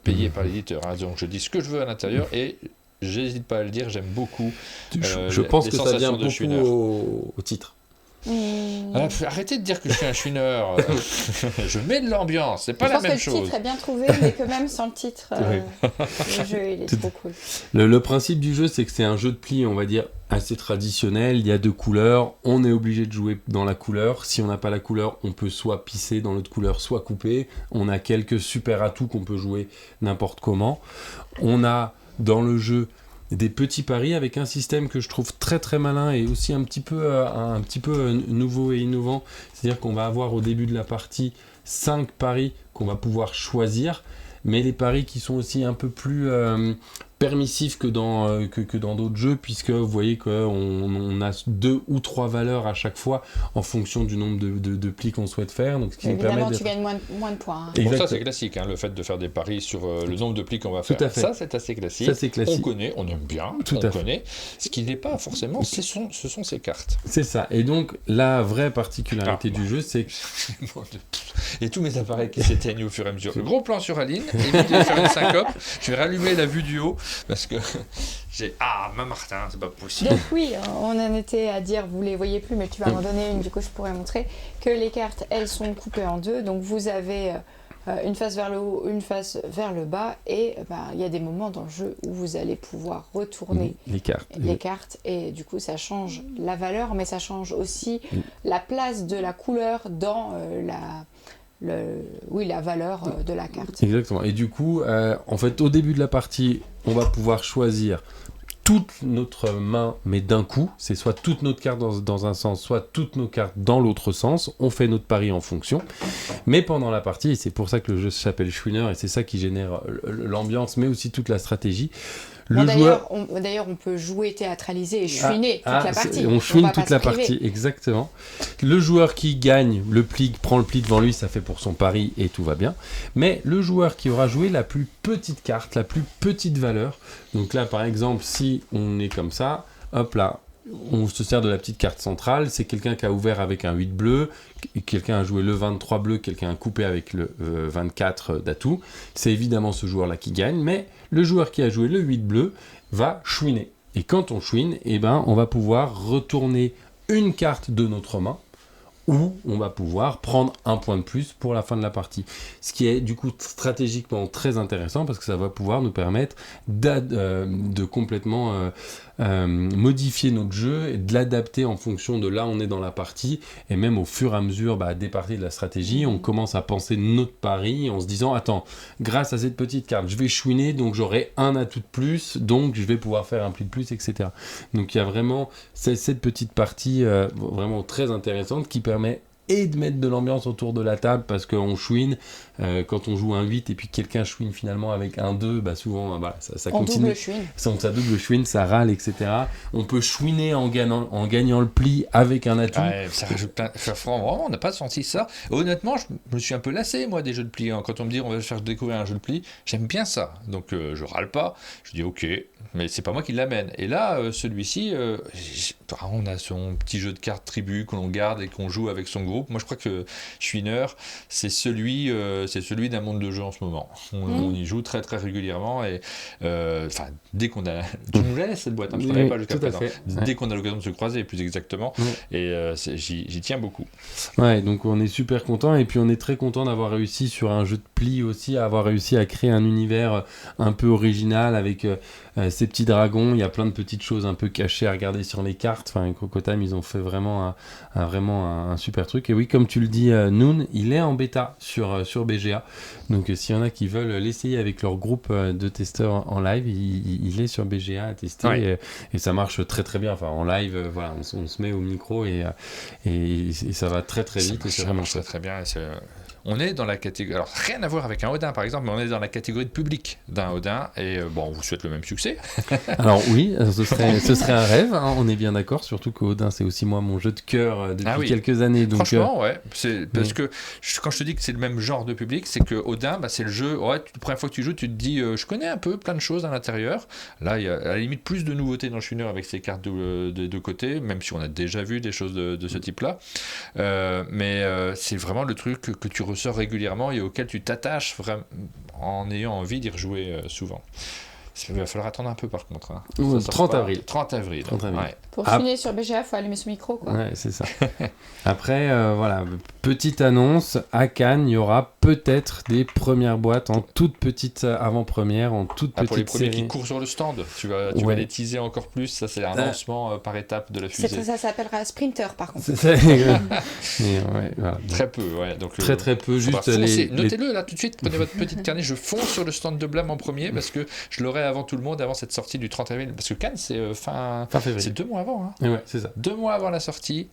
payée par l'éditeur. Hein, donc je dis ce que je veux à l'intérieur et j'hésite pas à le dire, j'aime beaucoup. Je pense que ça vient beaucoup au titre. Arrêtez de dire que je suis un Schwiner. Je mets de l'ambiance, c'est pas la même chose. Je pense que le titre est bien trouvé, mais que même sans le titre, le jeu il est trop cool. Le principe du jeu, c'est que c'est un jeu de pli, on va dire, assez traditionnel. Il y a 2 couleurs, on est obligé de jouer dans la couleur. Si on n'a pas la couleur, on peut soit pisser dans l'autre couleur, soit couper. On a quelques super atouts qu'on peut jouer n'importe comment. On a dans le jeu des petits paris avec un système que je trouve très malin et aussi un petit peu nouveau et innovant. C'est-à-dire qu'on va avoir au début de la partie 5 paris qu'on va pouvoir choisir, mais les paris qui sont aussi un peu plus permissifs que dans d'autres jeux, puisque vous voyez qu'on a 2 ou 3 valeurs à chaque fois en fonction du nombre de plis qu'on souhaite faire. Donc, ce qui évidemment, nous permet tu gagnes moins de points. Hein. Bon, ça c'est classique, hein, le fait de faire des paris sur le nombre de plis qu'on va faire. Tout à fait. Ça c'est assez classique. On connaît, on aime bien, on connaît. Ce qui n'est pas forcément, ce sont ces cartes. C'est ça. Et donc la vraie particularité du jeu, c'est que... Et tous mes appareils qui s'éteignent au fur et à mesure. Le gros plan sur Aline, évitez de faire une syncope. Je vais rallumer la vue du haut parce que j'ai... Ah, ma Martin, c'est pas possible. Donc oui, on en était à dire, vous les voyez plus, mais tu vas m'en donner une, du coup je pourrais montrer que les cartes, elles sont coupées en deux. Donc vous avez une face vers le haut, une face vers le bas, et il y a des moments dans le jeu où vous allez pouvoir retourner les cartes, et du coup ça change la valeur, mais ça change aussi la place de la couleur dans la valeur de la carte. Exactement. Et du coup, en fait, au début de la partie, on va pouvoir choisir toute notre main, mais d'un coup. C'est soit toutes notre cartes dans un sens, soit toutes nos cartes dans l'autre sens. On fait notre pari en fonction. Mais pendant la partie, et c'est pour ça que le jeu s'appelle Schwiner, et c'est ça qui génère l'ambiance, mais aussi toute la stratégie. D'ailleurs, on peut jouer théâtralisé et chouiner toute la partie. On chouine toute la partie, exactement. Le joueur qui gagne le pli, prend le pli devant lui, ça fait pour son pari et tout va bien. Mais le joueur qui aura joué la plus petite carte, la plus petite valeur, donc là par exemple, si on est comme ça, hop là, on se sert de la petite carte centrale, c'est quelqu'un qui a ouvert avec un 8 bleu, quelqu'un a joué le 23 bleu, quelqu'un a coupé avec le 24 d'atout. C'est évidemment ce joueur-là qui gagne, mais le joueur qui a joué le 8 bleu va chouiner. Et quand on chouine, on va pouvoir retourner une carte de notre main, où on va pouvoir prendre un point de plus pour la fin de la partie. Ce qui est du coup stratégiquement très intéressant parce que ça va pouvoir nous permettre de complètement modifier notre jeu et de l'adapter en fonction de là où on est dans la partie, et même au fur et à mesure des parties de la stratégie, on commence à penser notre pari en se disant attends, grâce à cette petite carte, je vais chouiner, donc j'aurai un atout de plus, donc je vais pouvoir faire un pli de plus, etc. Donc il y a vraiment cette petite partie vraiment très intéressante qui permet et de mettre de l'ambiance autour de la table parce qu'on chouine quand on joue un 8 et puis quelqu'un chouine finalement avec un 2, souvent ça continue. Double chouine. Ça double chouine, ça râle, etc. On peut chouiner en gagnant le pli avec un atout. Ouais, ça rajoute plein. Vraiment, on n'a pas senti ça. Honnêtement, je me suis un peu lassé, moi, des jeux de pli. Quand on me dit on va faire découvrir un jeu de pli, j'aime bien ça. Donc je râle pas. Je dis ok, mais c'est pas moi qui l'amène. Et là, celui-ci, on a son petit jeu de cartes tribu que l'on garde et qu'on joue avec son groupe. Moi, je crois que Chouineur, c'est celui d'un monde de jeu en ce moment. On y joue très très régulièrement et dès qu'on a, tu nous la laisses cette boîte, je ne connais pas jusqu'à présent. Dès qu'on a l'occasion de se croiser, plus exactement, et j'y tiens beaucoup. Ouais, donc on est super content et puis on est très content d'avoir réussi sur un jeu de pli aussi, à avoir réussi à créer un univers un peu original avec ces petits dragons. Il y a plein de petites choses un peu cachées à regarder sur les cartes. Crocotime, ils ont fait vraiment un super truc. Et oui, comme tu le dis, Noon, il est en bêta sur BGA. Donc s'il y en a qui veulent l'essayer avec leur groupe de testeurs en live, il est sur BGA à tester. Ouais. Et ça marche très très bien. En live, on se met au micro et ça va très très vite. Ça marche très très bien. On est dans la catégorie, alors rien à voir avec un Odin par exemple, mais on est dans la catégorie de public d'un Odin et on vous souhaite le même succès. Alors oui, ce serait un rêve, on est bien d'accord, surtout qu'Odin c'est aussi moi mon jeu de cœur depuis quelques années. Donc, franchement, ouais, c'est parce que quand je te dis que c'est le même genre de public, c'est que Odin, c'est le jeu, la première fois que tu joues, tu te dis je connais un peu plein de choses à l'intérieur. Là, il y a à la limite plus de nouveautés dans le Chouineur avec ses cartes de deux côtés, même si on a déjà vu des choses de ce type-là. Mais c'est vraiment le truc que tu ressors régulièrement et auquel tu t'attaches vraiment en ayant envie d'y rejouer souvent. Il va falloir attendre un peu par contre. 30 avril. 30 avril. Ouais. Pour finir sur BGA, il faut allumer son micro. Quoi. Ouais, c'est ça. Après, petite annonce, à Cannes, il y aura peut-être des premières boîtes en toute petite avant-première, en toute petite pour les premiers série. qui courent sur le stand, tu vas les teaser encore plus. Ça, c'est un lancement par étape de la fusée. Ça s'appellera Sprinter, par contre. Très peu, ouais. Donc, très peu, juste Notez-le là tout de suite, prenez votre petite carnet, je fonce sur le stand de Blâme en premier parce que je l'aurai avant tout le monde, avant cette sortie du 30 avril. Parce que Cannes, c'est fin février. C'est 2 mois avant. Hein. Ouais, c'est ça. 2 mois avant la sortie.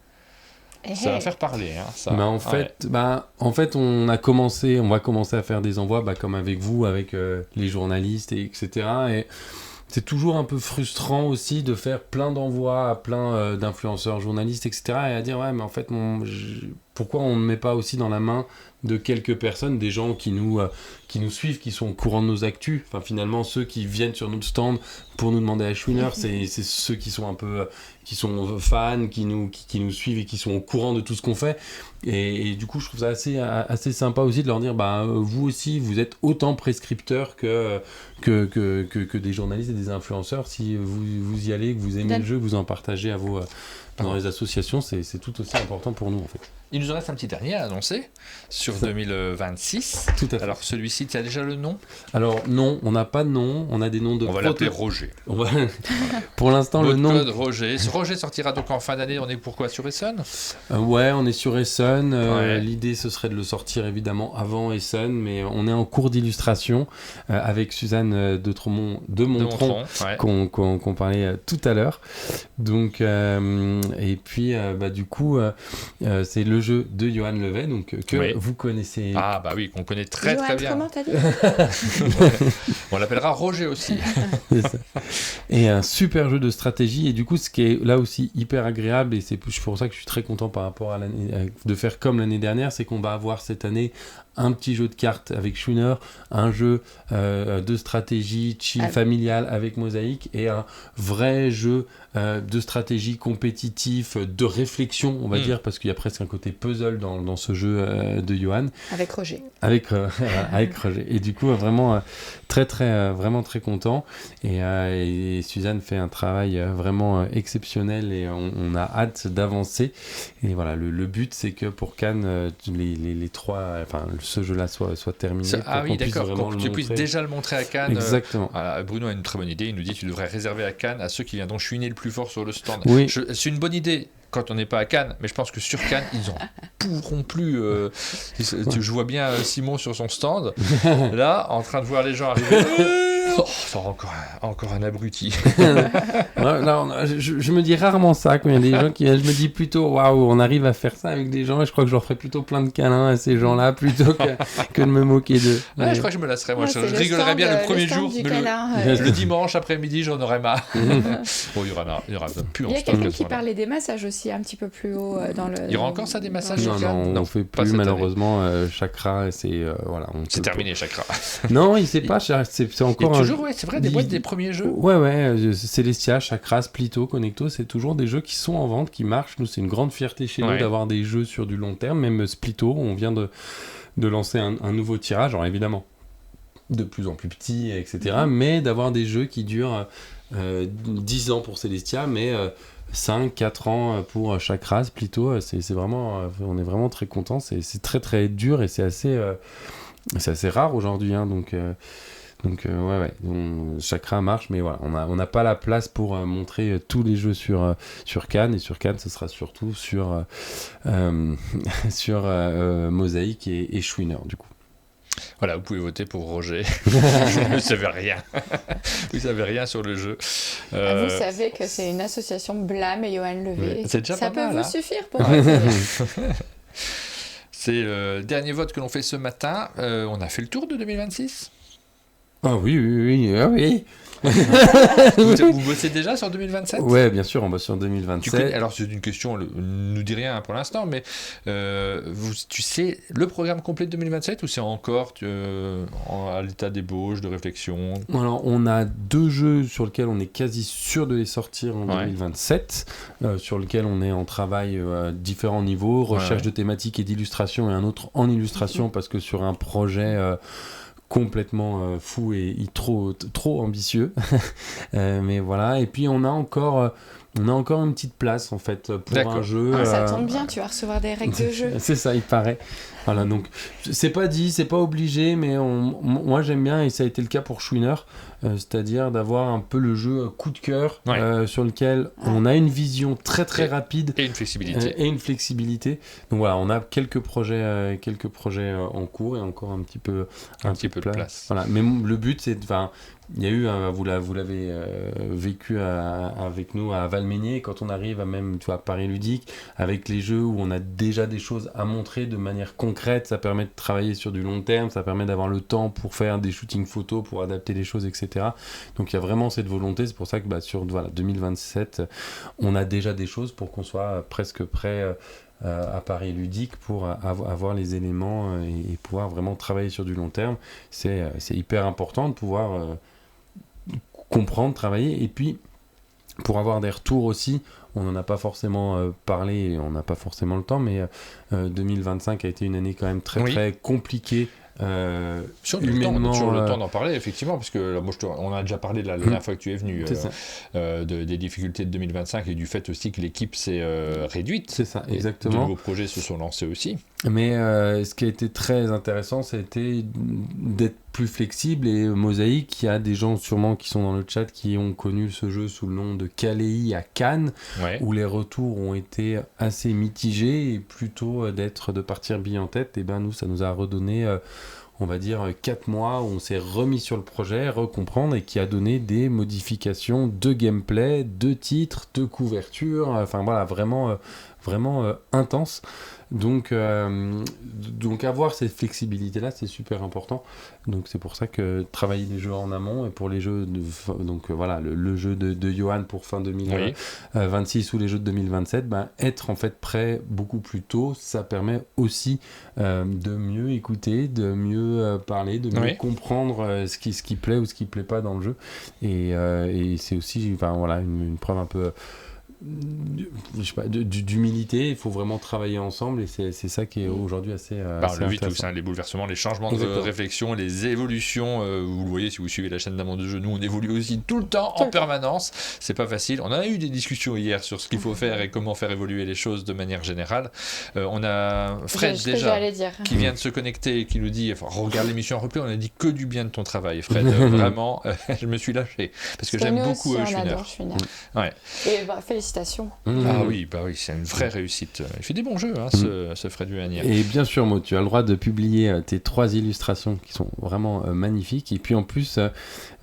Ça va faire parler. Ça. En fait, on va commencer à faire des envois, comme avec vous, avec les journalistes, etc. Et c'est toujours un peu frustrant aussi de faire plein d'envois à plein d'influenceurs, journalistes, etc. Et à dire, mais en fait, pourquoi on ne met pas aussi dans la main de quelques personnes, des gens qui nous suivent, qui sont au courant de nos actus. Finalement, ceux qui viennent sur notre stand pour nous demander à Chouineur, c'est ceux qui sont un peu, qui sont fans, qui nous suivent et qui sont au courant de tout ce qu'on fait. Et du coup, je trouve ça assez sympa aussi de leur dire, vous aussi, vous êtes autant prescripteurs que des journalistes et des influenceurs. Si vous y allez, que vous aimez le jeu, vous en partagez dans les associations, c'est tout aussi important pour nous en fait. Il nous en reste un petit dernier à annoncer sur 2026. Tout à fait. Alors celui-ci, tu as déjà le nom ? Alors non, on n'a pas de nom, on a des noms de... On va l'appeler Roger. Pour l'instant, le nom... Code Roger. Ce Roger sortira donc en fin d'année, on est pourquoi sur Essen ? Ouais, on est sur Essen. L'idée, ce serait de le sortir évidemment avant Essen, mais on est en cours d'illustration avec Suzanne de Montron qu'on parlait tout à l'heure. Donc, et puis, du coup, c'est le jeu de Johan Levet, donc que vous connaissez. Ah bah oui, qu'on connaît très Johan, très bien. Comment t'as dit ? On l'appellera Roger aussi. C'est ça. Et un super jeu de stratégie, et du coup ce qui est là aussi hyper agréable, et c'est pour ça que je suis très content par rapport à l'année, de faire comme l'année dernière, c'est qu'on va avoir cette année un petit jeu de cartes avec Chouineur, un jeu de stratégie chill familial avec Mosaïque, et un vrai jeu de stratégie compétitif, de réflexion, on va dire, parce qu'il y a presque un côté côté puzzle dans ce jeu de Johan. Avec Roger. Avec Roger. Et du coup, vraiment vraiment très content. Et Suzanne fait un travail vraiment exceptionnel et on a hâte d'avancer. Et voilà, le but, c'est que pour Cannes, les trois, ce jeu-là soit terminé. Oui, d'accord, pour que tu puisses déjà le montrer à Cannes. Exactement. Voilà, Bruno a une très bonne idée. Il nous dit tu devrais réserver à Cannes à ceux qui viendront chouiner le plus fort sur le stand. Oui. C'est une bonne idée quand on n'est pas à Cannes, mais je pense que sur Cannes, ils en pourront plus. Je vois bien Simon sur son stand, là, en train de voir les gens arriver. Encore un abruti. Je me dis rarement ça quand il y a des gens qui viennent. Je me dis plutôt waouh, on arrive à faire ça avec des gens et je crois que je leur ferai plutôt plein de câlins à ces gens-là plutôt que de me moquer d'eux. Ouais, je crois que je me lasserai. Moi, je rigolerais bien le premier jour, mais le dimanche après-midi, j'en aurais marre. Bon, il y aura plus en stock. Il y a quelqu'un qui parlait des massages aussi un petit peu plus haut dans le. Il y aura encore ça, des massages? Non, on fait plus malheureusement. Chakra, c'est c'est terminé, Chakra. Non, il sait pas. C'est encore toujours, c'est vrai, des boîtes des premiers jeux. Ouais, Celestia, Chakra, Splito, Connecto, c'est toujours des jeux qui sont en vente, qui marchent. Nous, c'est une grande fierté chez nous d'avoir des jeux sur du long terme. Même Splito, on vient de lancer un nouveau tirage, alors évidemment de plus en plus petit, etc. Mais d'avoir des jeux qui durent 10 ans pour Celestia, mais 5-4 ans pour Chakra, Splito, c'est vraiment, on est vraiment très contents. C'est très très dur et c'est assez rare aujourd'hui, hein, donc Chakra marche, mais voilà, on n'a pas la place pour montrer tous les jeux sur Cannes, et sur Cannes ce sera surtout sur Mosaïque et Schwinner du coup. Voilà, vous pouvez voter pour Roger. Vous ne savez rien. Vous savez rien sur le jeu. Vous savez que c'est une association Blâme et Johan Levé. C'est déjà ça pas peut mal, vous hein. suffire pour C'est le dernier vote que l'on fait ce matin. On a fait le tour de 2026 ? Ah oui. Vous bossez déjà sur 2027 ? Ouais, bien sûr, on bosse sur 2027. Alors, c'est une question, nous dit rien pour l'instant, mais tu sais le programme complet de 2027 ou c'est encore à l'état d'ébauche, de réflexion ? Alors, on a 2 jeux sur lesquels on est quasi sûr de les sortir en 2027, sur lesquels on est en travail à différents niveaux, recherche de thématiques et d'illustration, et un autre en illustration, parce que sur un projet complètement fou et trop ambitieux. Mais voilà, et puis on a encore une petite place en fait pour un jeu. Ça tombe bien, tu vas recevoir des règles de jeu. C'est ça, il paraît. Voilà, donc c'est pas dit, c'est pas obligé, mais moi j'aime bien, et ça a été le cas pour Schwinner, c'est-à-dire d'avoir un peu le jeu coup de cœur sur lequel on a une vision très très rapide et une flexibilité. Donc voilà, on a quelques projets en cours et encore un petit peu de place. Voilà, mais le but c'est, il y a eu, vous l'avez vécu avec nous à Valménier, quand on arrive à Paris Ludique, avec les jeux où on a déjà des choses à montrer de manière concrète, ça permet de travailler sur du long terme, ça permet d'avoir le temps pour faire des shootings photos, pour adapter les choses, etc. Donc il y a vraiment cette volonté, c'est pour ça que sur 2027, on a déjà des choses pour qu'on soit presque prêt à Paris Ludique pour avoir les éléments et pouvoir vraiment travailler sur du long terme. C'est hyper important de pouvoir comprendre, travailler, et puis pour avoir des retours aussi. On n'en a pas forcément parlé, on n'a pas forcément le temps, mais 2025 a été une année quand même très très compliquée. Sur le temps d'en parler, effectivement, parce que là, on a déjà parlé de la dernière fois que tu es venu des difficultés de 2025 et du fait aussi que l'équipe s'est réduite. C'est ça, exactement. De nouveaux projets se sont lancés aussi. Mais ce qui a été très intéressant, c'était d'être plus flexible, et Mosaïque, il y a des gens sûrement qui sont dans le chat qui ont connu ce jeu sous le nom de Caléi à Cannes, où les retours ont été assez mitigés, et plutôt de partir bille en tête, et nous ça nous a redonné on va dire 4 mois où on s'est remis sur le projet, recomprendre, et qui a donné des modifications de gameplay, de titres, de couverture, enfin voilà, vraiment intense. Donc avoir cette flexibilité-là, c'est super important. Donc c'est pour ça que travailler les jeux en amont, et pour les jeux le jeu de Johan pour fin 2026 ou les jeux de 2027, être en fait prêt beaucoup plus tôt, ça permet aussi de mieux écouter, de mieux parler, de mieux comprendre ce qui plaît ou ce qui plaît pas dans le jeu. Et c'est aussi une preuve un peu d'humilité. Il faut vraiment travailler ensemble et c'est ça qui est aujourd'hui assez on le vit intéressant. tous, les bouleversements, les changements de réflexion, les évolutions. Vous le voyez si vous suivez la chaîne d'Amont de Jeu, nous on évolue aussi tout le temps, en permanence. C'est pas facile. On a eu des discussions hier sur ce qu'il faut faire et comment faire évoluer les choses de manière générale. On a Fred déjà qui vient de se connecter et qui nous dit regarde l'émission en replay, on a dit que du bien de ton travail, Fred. Vraiment, je me suis lâché parce que j'aime beaucoup Schwiner. Ouais. Et félicitations. Ah oui, c'est une vraie réussite. Il fait des bons jeux, ce Fred Huanière. Et bien sûr, Maud, tu as le droit de publier tes 3 illustrations qui sont vraiment magnifiques. Et puis en plus,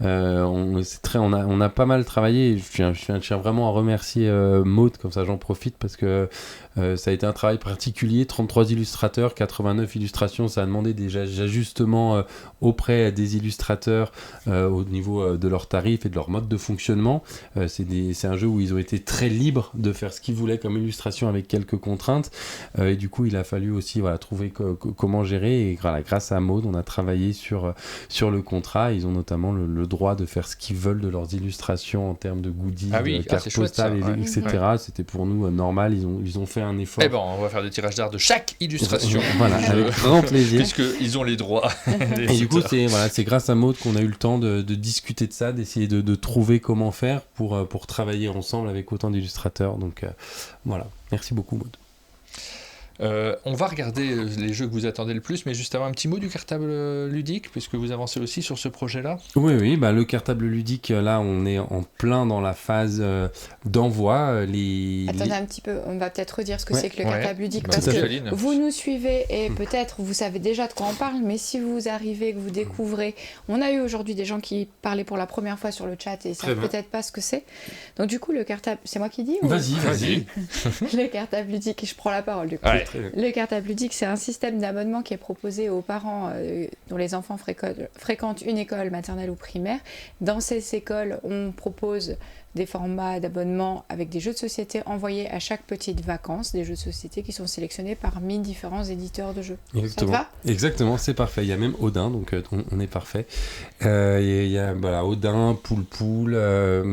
on a pas mal travaillé. Je tiens vraiment à remercier Maud, comme ça j'en profite, parce que ça a été un travail particulier. 33 illustrateurs, 89 illustrations. Ça a demandé des ajustements auprès des illustrateurs au niveau de leurs tarifs et de leur mode de fonctionnement. C'est un jeu où ils ont été très libres de faire ce qu'ils voulaient comme illustration avec quelques contraintes. Et du coup, il a fallu aussi trouver comment gérer. Et grâce à Maud, on a travaillé sur le contrat. Ils ont notamment le droit de faire ce qu'ils veulent de leurs illustrations en termes de goodies, cartes postales, etc. Ouais. C'était pour nous normal. Ils ont fait un effort. Eh ben, on va faire des tirages d'art de chaque illustration. Voilà, avec grand plaisir. Puisqu'ils ont les droits. Et du coup, c'est grâce à Maud qu'on a eu le temps de discuter de ça, d'essayer de trouver comment faire pour travailler ensemble avec autant d'illustrateurs. Donc voilà, merci beaucoup Maud. On va regarder les jeux que vous attendez le plus, mais juste avant un petit mot du cartable ludique, puisque vous avancez aussi sur ce projet-là. Oui, le cartable ludique, là, on est en plein dans la phase d'envoi. Attendez un petit peu, on va peut-être redire ce que c'est que le cartable ludique, parce que vous nous suivez et peut-être vous savez déjà de quoi on parle, mais si vous arrivez, que vous découvrez, on a eu aujourd'hui des gens qui parlaient pour la première fois sur le chat et savent peut-être pas ce que c'est. Donc du coup, le cartable, c'est moi qui dis ou... Vas-y. Le cartable ludique, je prends la parole du coup. Ouais. Le cartable ludique, c'est un système d'abonnement qui est proposé aux parents dont les enfants fréquentent une école maternelle ou primaire. Dans ces écoles, on propose des formats d'abonnement avec des jeux de société envoyés à chaque petite vacance, des jeux de société qui sont sélectionnés parmi différents éditeurs de jeux. Exactement. Ça te va ? Exactement, c'est parfait. Il y a même Odin, donc on est parfait. Il y a Odin, Pool,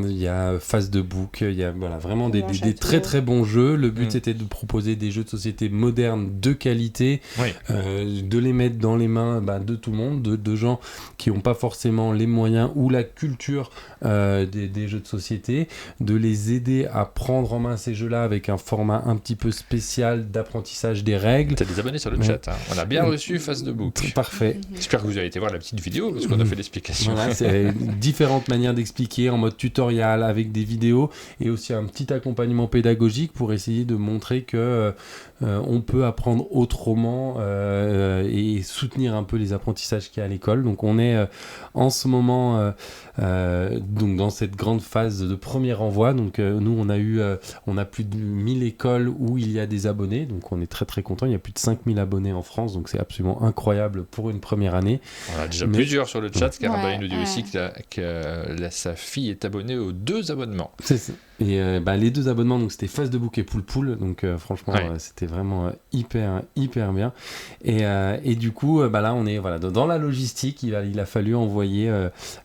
il y a Face de Book, il y a vraiment des très très bons jeux. Le but c'était de proposer des jeux de société modernes de qualité, de les mettre dans les mains de tout le monde, de gens qui n'ont pas forcément les moyens ou la culture des jeux de société, de les aider à prendre en main ces jeux-là avec un format un petit peu spécial d'apprentissage des règles. T'as des abonnés sur le chat, hein. On a bien reçu Face de Book. Parfait. J'espère que vous avez été voir la petite vidéo parce qu'on a fait l'explication. Voilà, c'est différentes manières d'expliquer en mode tutoriel avec des vidéos et aussi un petit accompagnement pédagogique pour essayer de montrer que on peut apprendre autrement et soutenir un peu les apprentissages qu'il y a à l'école. Donc on est en ce moment donc dans cette grande phase de premier envoi. Donc nous on a plus de 1000 écoles où il y a des abonnés, donc on est très très content. Il y a plus de 5000 abonnés en France, donc c'est absolument incroyable pour une première année. On a déjà plusieurs sur le chat. Carambani nous dit aussi que sa fille est abonnée aux 2 abonnements. C'est ça. Et les 2 abonnements, donc c'était Face de Book et Pool, donc franchement c'était vraiment hyper bien. Et du coup là on est dans la logistique. Il a fallu envoyer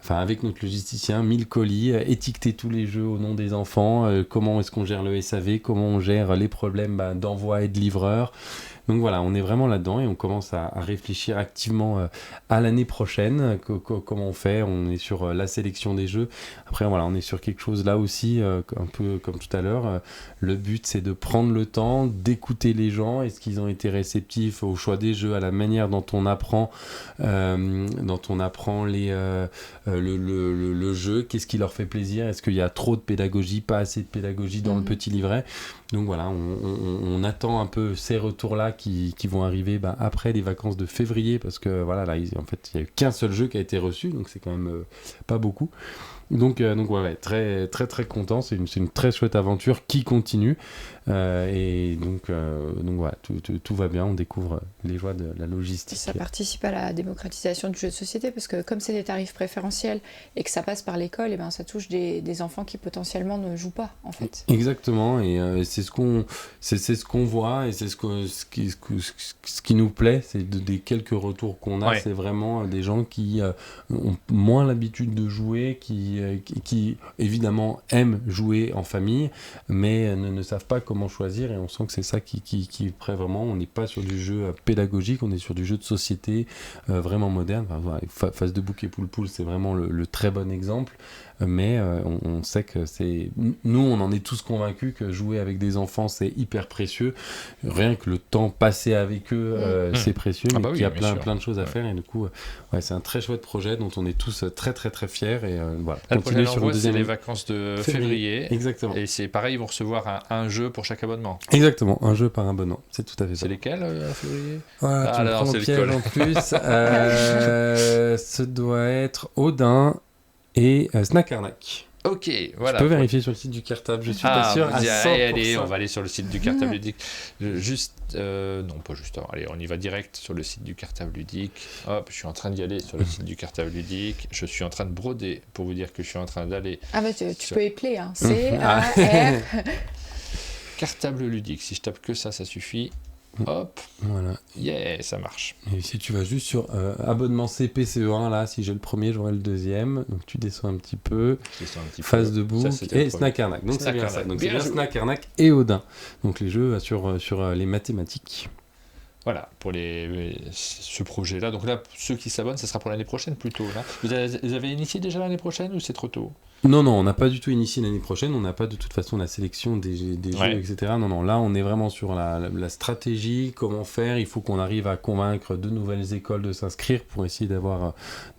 avec notre logisticien 1000 colis, étiqueter tous les jeux au nom des enfants, comment est-ce qu'on gère le SAV, comment on gère les problèmes d'envoi et de livreur. Donc voilà, on est vraiment là-dedans et on commence à réfléchir activement à l'année prochaine, comment on fait. On est sur la sélection des jeux. Après, on est sur quelque chose là aussi, un peu comme tout à l'heure. Le but, c'est de prendre le temps, d'écouter les gens. Est-ce qu'ils ont été réceptifs au choix des jeux, à la manière dont on apprend, le jeu. Qu'est-ce qui leur fait plaisir? Est-ce qu'il y a trop de pédagogie, pas assez de pédagogie dans le petit livret? Donc voilà, on attend un peu ces retours-là qui vont arriver après les vacances de février, parce que voilà, là, en fait, il n'y a eu qu'un seul jeu qui a été reçu, donc c'est quand même pas beaucoup. Donc très très très content, c'est une très chouette aventure qui continue. Et donc voilà, tout va bien, on découvre les joies de la logistique. Ça participe à la démocratisation du jeu de société, parce que comme c'est des tarifs préférentiels et que ça passe par l'école, et ben ça touche des enfants qui potentiellement ne jouent pas, en fait. Exactement, et c'est ce qu'on voit, et c'est ce qui nous plaît, c'est des quelques retours qu'on a, c'est vraiment des gens qui ont moins l'habitude de jouer, qui évidemment aiment jouer en famille, mais ne savent pas comment choisir, et on sent que c'est ça qui est prêt vraiment. On n'est pas sur du jeu pédagogique, on est sur du jeu de société vraiment moderne. Enfin, voilà, Face de bouc et poule, c'est vraiment le très bon exemple. Mais on sait que nous on en est tous convaincus que jouer avec des enfants c'est hyper précieux, rien que le temps passé avec eux c'est précieux, mais qu'il y a plein de choses à faire, et du coup c'est un très chouette projet dont on est tous très très très fiers, et voilà. Le prochain envoi, c'est les vacances de février. Exactement. Et c'est pareil, ils vont recevoir un jeu pour chaque abonnement. Exactement, un jeu par abonnement, c'est tout à fait ça. C'est lesquels en février? Voilà, tu me prends au piège en plus. Ce doit être Odin et Snack Arnaque. Ok, voilà. Je peux vérifier sur le site du Cartable, je suis pas sûr à 100%. Allez, on va aller sur le site du Cartable Ludique. Non, pas juste. Allez, on y va direct sur le site du Cartable Ludique. Hop, je suis en train d'y aller sur le site du Cartable Ludique. Je suis en train de broder pour vous dire que je suis en train d'aller. Ah bah tu peux épeler, hein. C-A-R. Cartable Ludique. Si je tape que ça suffit. Hop, voilà. Yeah, ça marche. Et si tu vas juste sur abonnement CPCE1, là, si j'ai le premier, j'aurai le deuxième. Donc tu descends un petit peu. Face de bouc et Snack Arnaque. Donc c'est bien ça. Donc c'est bien Snack Arnaque et Odin. Donc les jeux sur les mathématiques. Voilà, pour ce projet-là. Donc là, ceux qui s'abonnent, ça sera pour l'année prochaine plutôt. Là. Vous avez initié déjà l'année prochaine ou c'est trop tôt? Non, on n'a pas du tout initié l'année prochaine. On n'a pas de toute façon la sélection des jeux, etc. Non, là, on est vraiment sur la stratégie, comment faire. Il faut qu'on arrive à convaincre de nouvelles écoles de s'inscrire pour essayer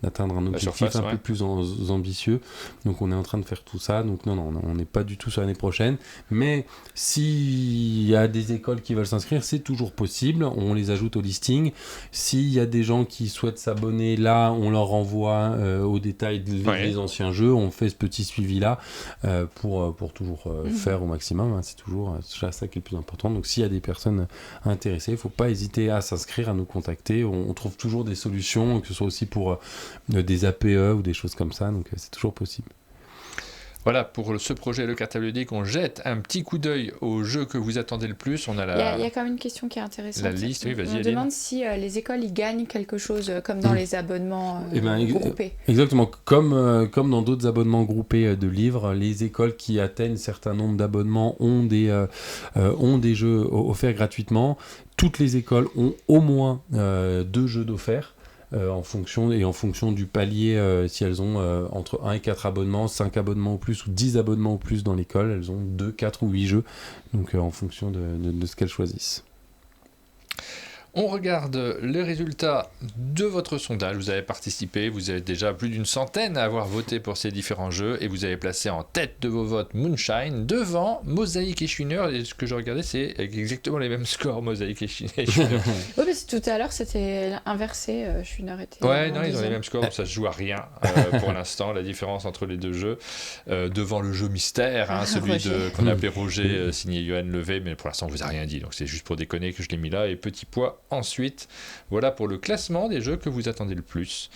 d'atteindre un objectif un peu plus ambitieux. Donc, on est en train de faire tout ça. Donc, non, on n'est pas du tout sur l'année prochaine. Mais s'il y a des écoles qui veulent s'inscrire, c'est toujours possible. On les ajoute au listing. S'il y a des gens qui souhaitent s'abonner, là, on leur envoie au détail des anciens jeux. On fait ce petit suivi là pour toujours faire au maximum, hein. C'est toujours ça qui est le plus important. Donc s'il y a des personnes intéressées, il ne faut pas hésiter à s'inscrire, à nous contacter. On trouve toujours des solutions, que ce soit aussi pour des APE ou des choses comme ça, donc c'est toujours possible. Voilà, pour ce projet Le Cartable Ludique, on jette un petit coup d'œil aux jeux que vous attendez le plus. Il y a quand même une question qui est intéressante. La liste, oui, vas-y. On demande si les écoles y gagnent quelque chose, comme dans les abonnements groupés. Exactement, comme dans d'autres abonnements groupés de livres, les écoles qui atteignent un certain nombre d'abonnements ont des jeux offerts gratuitement. Toutes les écoles ont au moins 2 jeux d'offerts. En fonction du palier, si elles ont entre 1 et 4 abonnements, 5 abonnements ou plus, ou 10 abonnements ou plus dans l'école, elles ont 2, 4 ou 8 jeux, donc en fonction de ce qu'elles choisissent. On regarde les résultats de votre sondage. Vous avez participé, vous êtes déjà plus d'une centaine à avoir voté pour ces différents jeux, et vous avez placé en tête de vos votes Moonshine devant Mosaïque et Schwiner. Et ce que je regardais, c'est exactement les mêmes scores, Mosaïque et Schwiner. Oui, parce que tout à l'heure c'était inversé, Schwiner était. Ouais, non, ils ont les mêmes scores, ça se joue à rien pour l'instant, la différence entre les deux jeux. Devant le jeu mystère, celui qu'on appelait Roger, signé Johan Levé, mais pour l'instant on vous a rien dit, donc c'est juste pour déconner que je l'ai mis là, et petit poids ensuite. Voilà pour le classement des jeux que vous attendez le plus,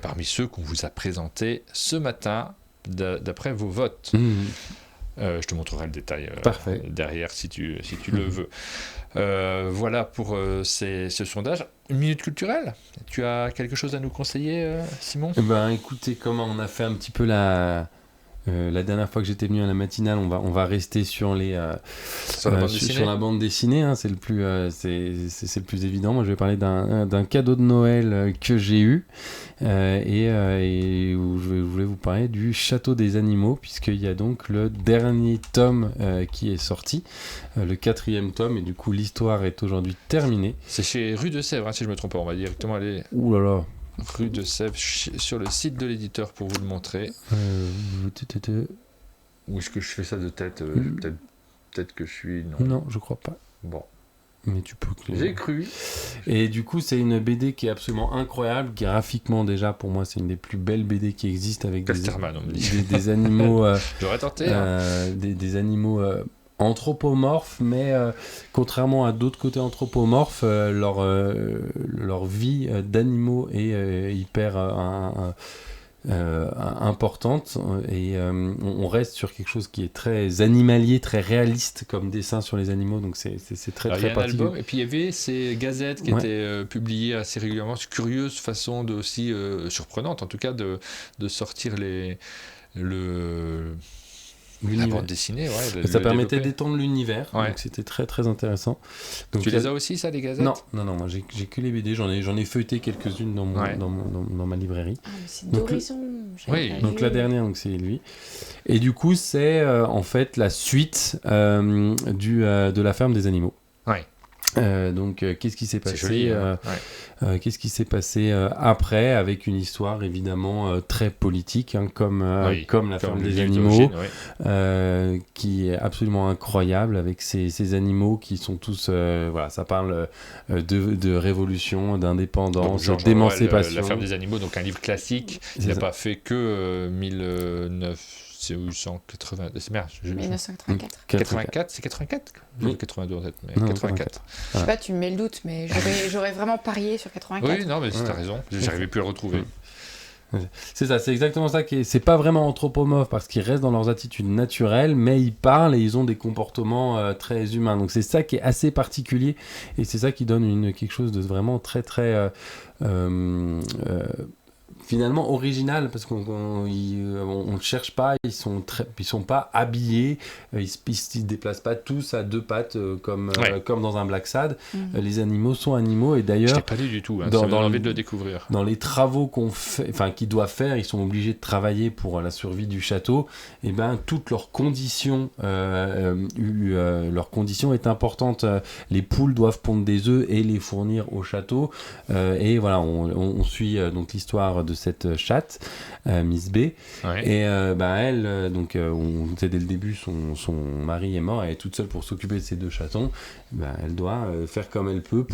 parmi ceux qu'on vous a présentés ce matin, d'après vos votes. Je te montrerai le détail derrière si tu le veux. Voilà pour ce sondage. Une minute culturelle, tu as quelque chose à nous conseiller, Simon? Écoutez, comment on a fait un petit peu la dernière fois que j'étais venu à la matinale, on va rester sur la bande dessinée, hein, c'est le plus évident. Moi, je vais parler d'un cadeau de Noël que j'ai eu et où je voulais vous parler du Château des animaux, puisqu'il y a donc le dernier tome qui est sorti, le 4e tome, et du coup l'histoire est aujourd'hui terminée. C'est chez Rue de Sèvres, si je me trompe pas. On va directement aller. Ouh là là. Rue de Sèvres, sur le site de l'éditeur pour vous le montrer. Ou est-ce que je fais ça de tête? Peut-être que je suis... Non, je crois pas. Bon. Mais tu peux... J'ai cru. Et du coup, c'est une BD qui est absolument incroyable. Graphiquement, déjà, pour moi, c'est une des plus belles BD qui existent, avec des animaux... J'aurais tenté. Des animaux anthropomorphes, mais contrairement à d'autres côtés anthropomorphes, leur vie d'animaux est hyper importante, et on reste sur quelque chose qui est très animalier, très réaliste comme dessin sur les animaux, donc c'est très Alors, très il y a un particulier. album, et puis il y avait ces gazettes qui étaient publiées assez régulièrement, c'est curieuse façon de aussi surprenante en tout cas de sortir la bande dessinée, ça permettait d'étendre l'univers, donc c'était très très intéressant. Donc, tu les as aussi, ça, les gazettes? Non, moi j'ai que les BD, j'en ai feuilleté quelques-unes dans ma librairie. Ah, mais c'est d'Horizon. Donc la dernière, donc c'est lui. Et du coup, c'est en fait la suite de la ferme des animaux. Donc qu'est-ce qui s'est passé? Joli, Qu'est-ce qui s'est passé après, avec une histoire évidemment très politique, comme la ferme des animaux, qui est absolument incroyable, avec ces animaux qui sont tous ça parle de révolution, d'indépendance, d'émancipation. La ferme des animaux, donc un livre classique. Il n'a pas fait que 1980. Merde, 1984. 84, c'est 84 ? Oui. 82 en tête, mais Non, 84. Je sais pas, tu me mets le doute, mais j'aurais vraiment parié sur 84. Oui, non, mais t'as raison, j'arrivais plus à le retrouver. C'est ça, c'est exactement ça c'est pas vraiment anthropomorphe parce qu'ils restent dans leurs attitudes naturelles, mais ils parlent et ils ont des comportements très humains. Donc c'est ça qui est assez particulier, et c'est ça qui donne quelque chose de vraiment très très finalement original, parce qu'on ne cherche pas, ils sont pas habillés, ils se déplacent pas tous à deux pattes comme dans un Black Sad. Les animaux sont animaux, et d'ailleurs je l'ai pas lu du tout, ça me donne envie de le découvrir. Dans les travaux qu'ils doivent faire, ils sont obligés de travailler pour la survie du château, et toutes leurs conditions est importante. Les poules doivent pondre des œufs et les fournir au château, et voilà, on suit donc l'histoire de cette chatte, Miss B, et elle, donc on sait dès le début, son mari est mort, elle est toute seule pour s'occuper de ces deux chatons. Elle doit faire comme elle peut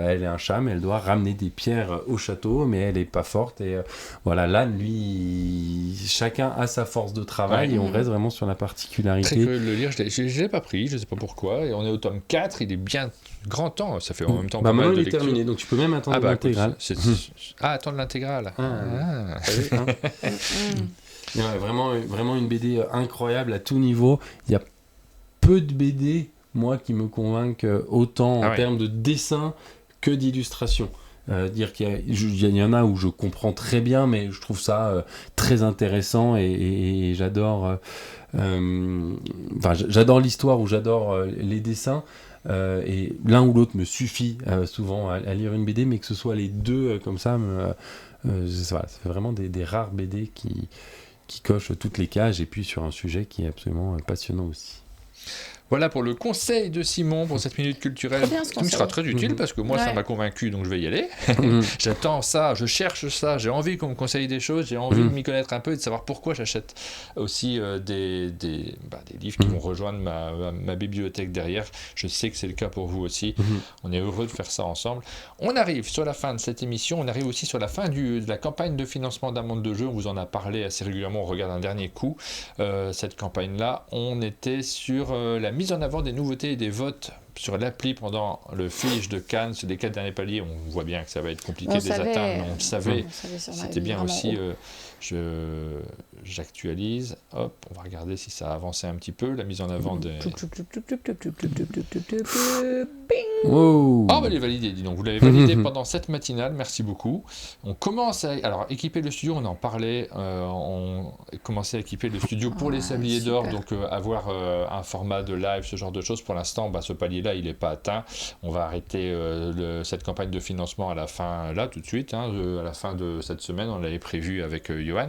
elle est un chat, mais elle doit ramener des pierres au château, mais elle est pas forte, et là, lui, chacun a sa force de travail, et on reste vraiment sur la particularité. Très curieux de le lire, je l'ai pas pris, je sais pas pourquoi, et on est au tome 4, il est bien grand temps, ça fait en même temps pas mal de lecture. Maintenant il est terminé, donc tu peux même attendre l'intégrale. Attendre l'intégrale. Vraiment une BD incroyable à tout niveau. Il y a peu de BD, moi, qui me convainquent autant en termes de dessin que d'illustration. Dire qu'il y en a où je comprends très bien, mais je trouve ça très intéressant, et j'adore j'adore l'histoire, ou j'adore les dessins, et l'un ou l'autre me suffit souvent à lire une BD, mais que ce soit les deux comme ça, ça fait vraiment des rares BD qui cochent toutes les cases, et puis sur un sujet qui est absolument passionnant aussi. Voilà pour le conseil de Simon pour cette minute culturelle, qui me sera très utile parce que moi ça m'a convaincu, donc je vais y aller. J'attends ça, je cherche ça, j'ai envie qu'on me conseille des choses, j'ai envie de m'y connaître un peu et de savoir pourquoi j'achète aussi des livres qui vont rejoindre ma bibliothèque derrière. Je sais que c'est le cas pour vous aussi. On est heureux de faire ça ensemble. On arrive sur la fin de cette émission, on arrive aussi sur la fin de la campagne de financement d'un monde de jeu. On vous en a parlé assez régulièrement, on regarde un dernier coup. Cette campagne-là, on était sur la mise en avant des nouveautés et des votes sur l'appli pendant le Fiche de Cannes, sur les 4 derniers paliers. On voit bien que ça va être compliqué de les atteindre, mais on le savait. C'était bien aussi. J'actualise. Hop, on va regarder si ça a avancé un petit peu, la mise en avant des... Wow. Ah, il est validé, dis donc. Vous l'avez validé pendant cette matinale, merci beaucoup. On commence à... Alors, équiper le studio, on en parlait. On commençait à équiper le studio pour les Sabliers d'Or, donc avoir un format de live, ce genre de choses. Pour l'instant, ce palier-là, il n'est pas atteint. On va arrêter cette campagne de financement à la fin, là, tout de suite. À la fin de cette semaine, on l'avait prévu avec Johan.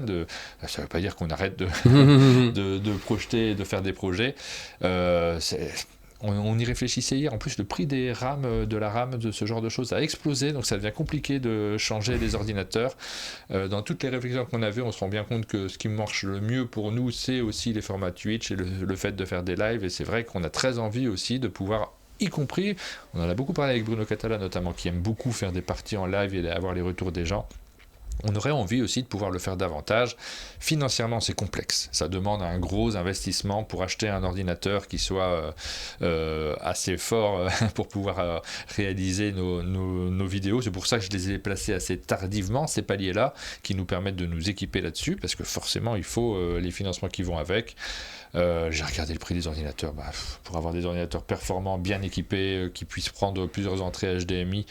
Ça ne veut pas dire qu'on arrête de projeter, de faire des projets. On y réfléchissait hier. En plus, le prix des rames, de la RAM, de ce genre de choses a explosé, donc ça devient compliqué de changer les ordinateurs. Dans toutes les réflexions qu'on avait, on se rend bien compte que ce qui marche le mieux pour nous, c'est aussi les formats Twitch et le fait de faire des lives. Et c'est vrai qu'on a très envie aussi de pouvoir, y compris, on en a beaucoup parlé avec Bruno Catala notamment, qui aime beaucoup faire des parties en live et avoir les retours des gens. On aurait envie aussi de pouvoir le faire davantage. Financièrement, c'est complexe. Ça demande un gros investissement pour acheter un ordinateur qui soit assez fort pour pouvoir réaliser nos vidéos. C'est pour ça que je les ai placés assez tardivement, ces paliers-là, qui nous permettent de nous équiper là-dessus, parce que forcément, il faut les financements qui vont avec. J'ai regardé le prix des ordinateurs. Pour avoir des ordinateurs performants, bien équipés, qui puissent prendre plusieurs entrées HDMI,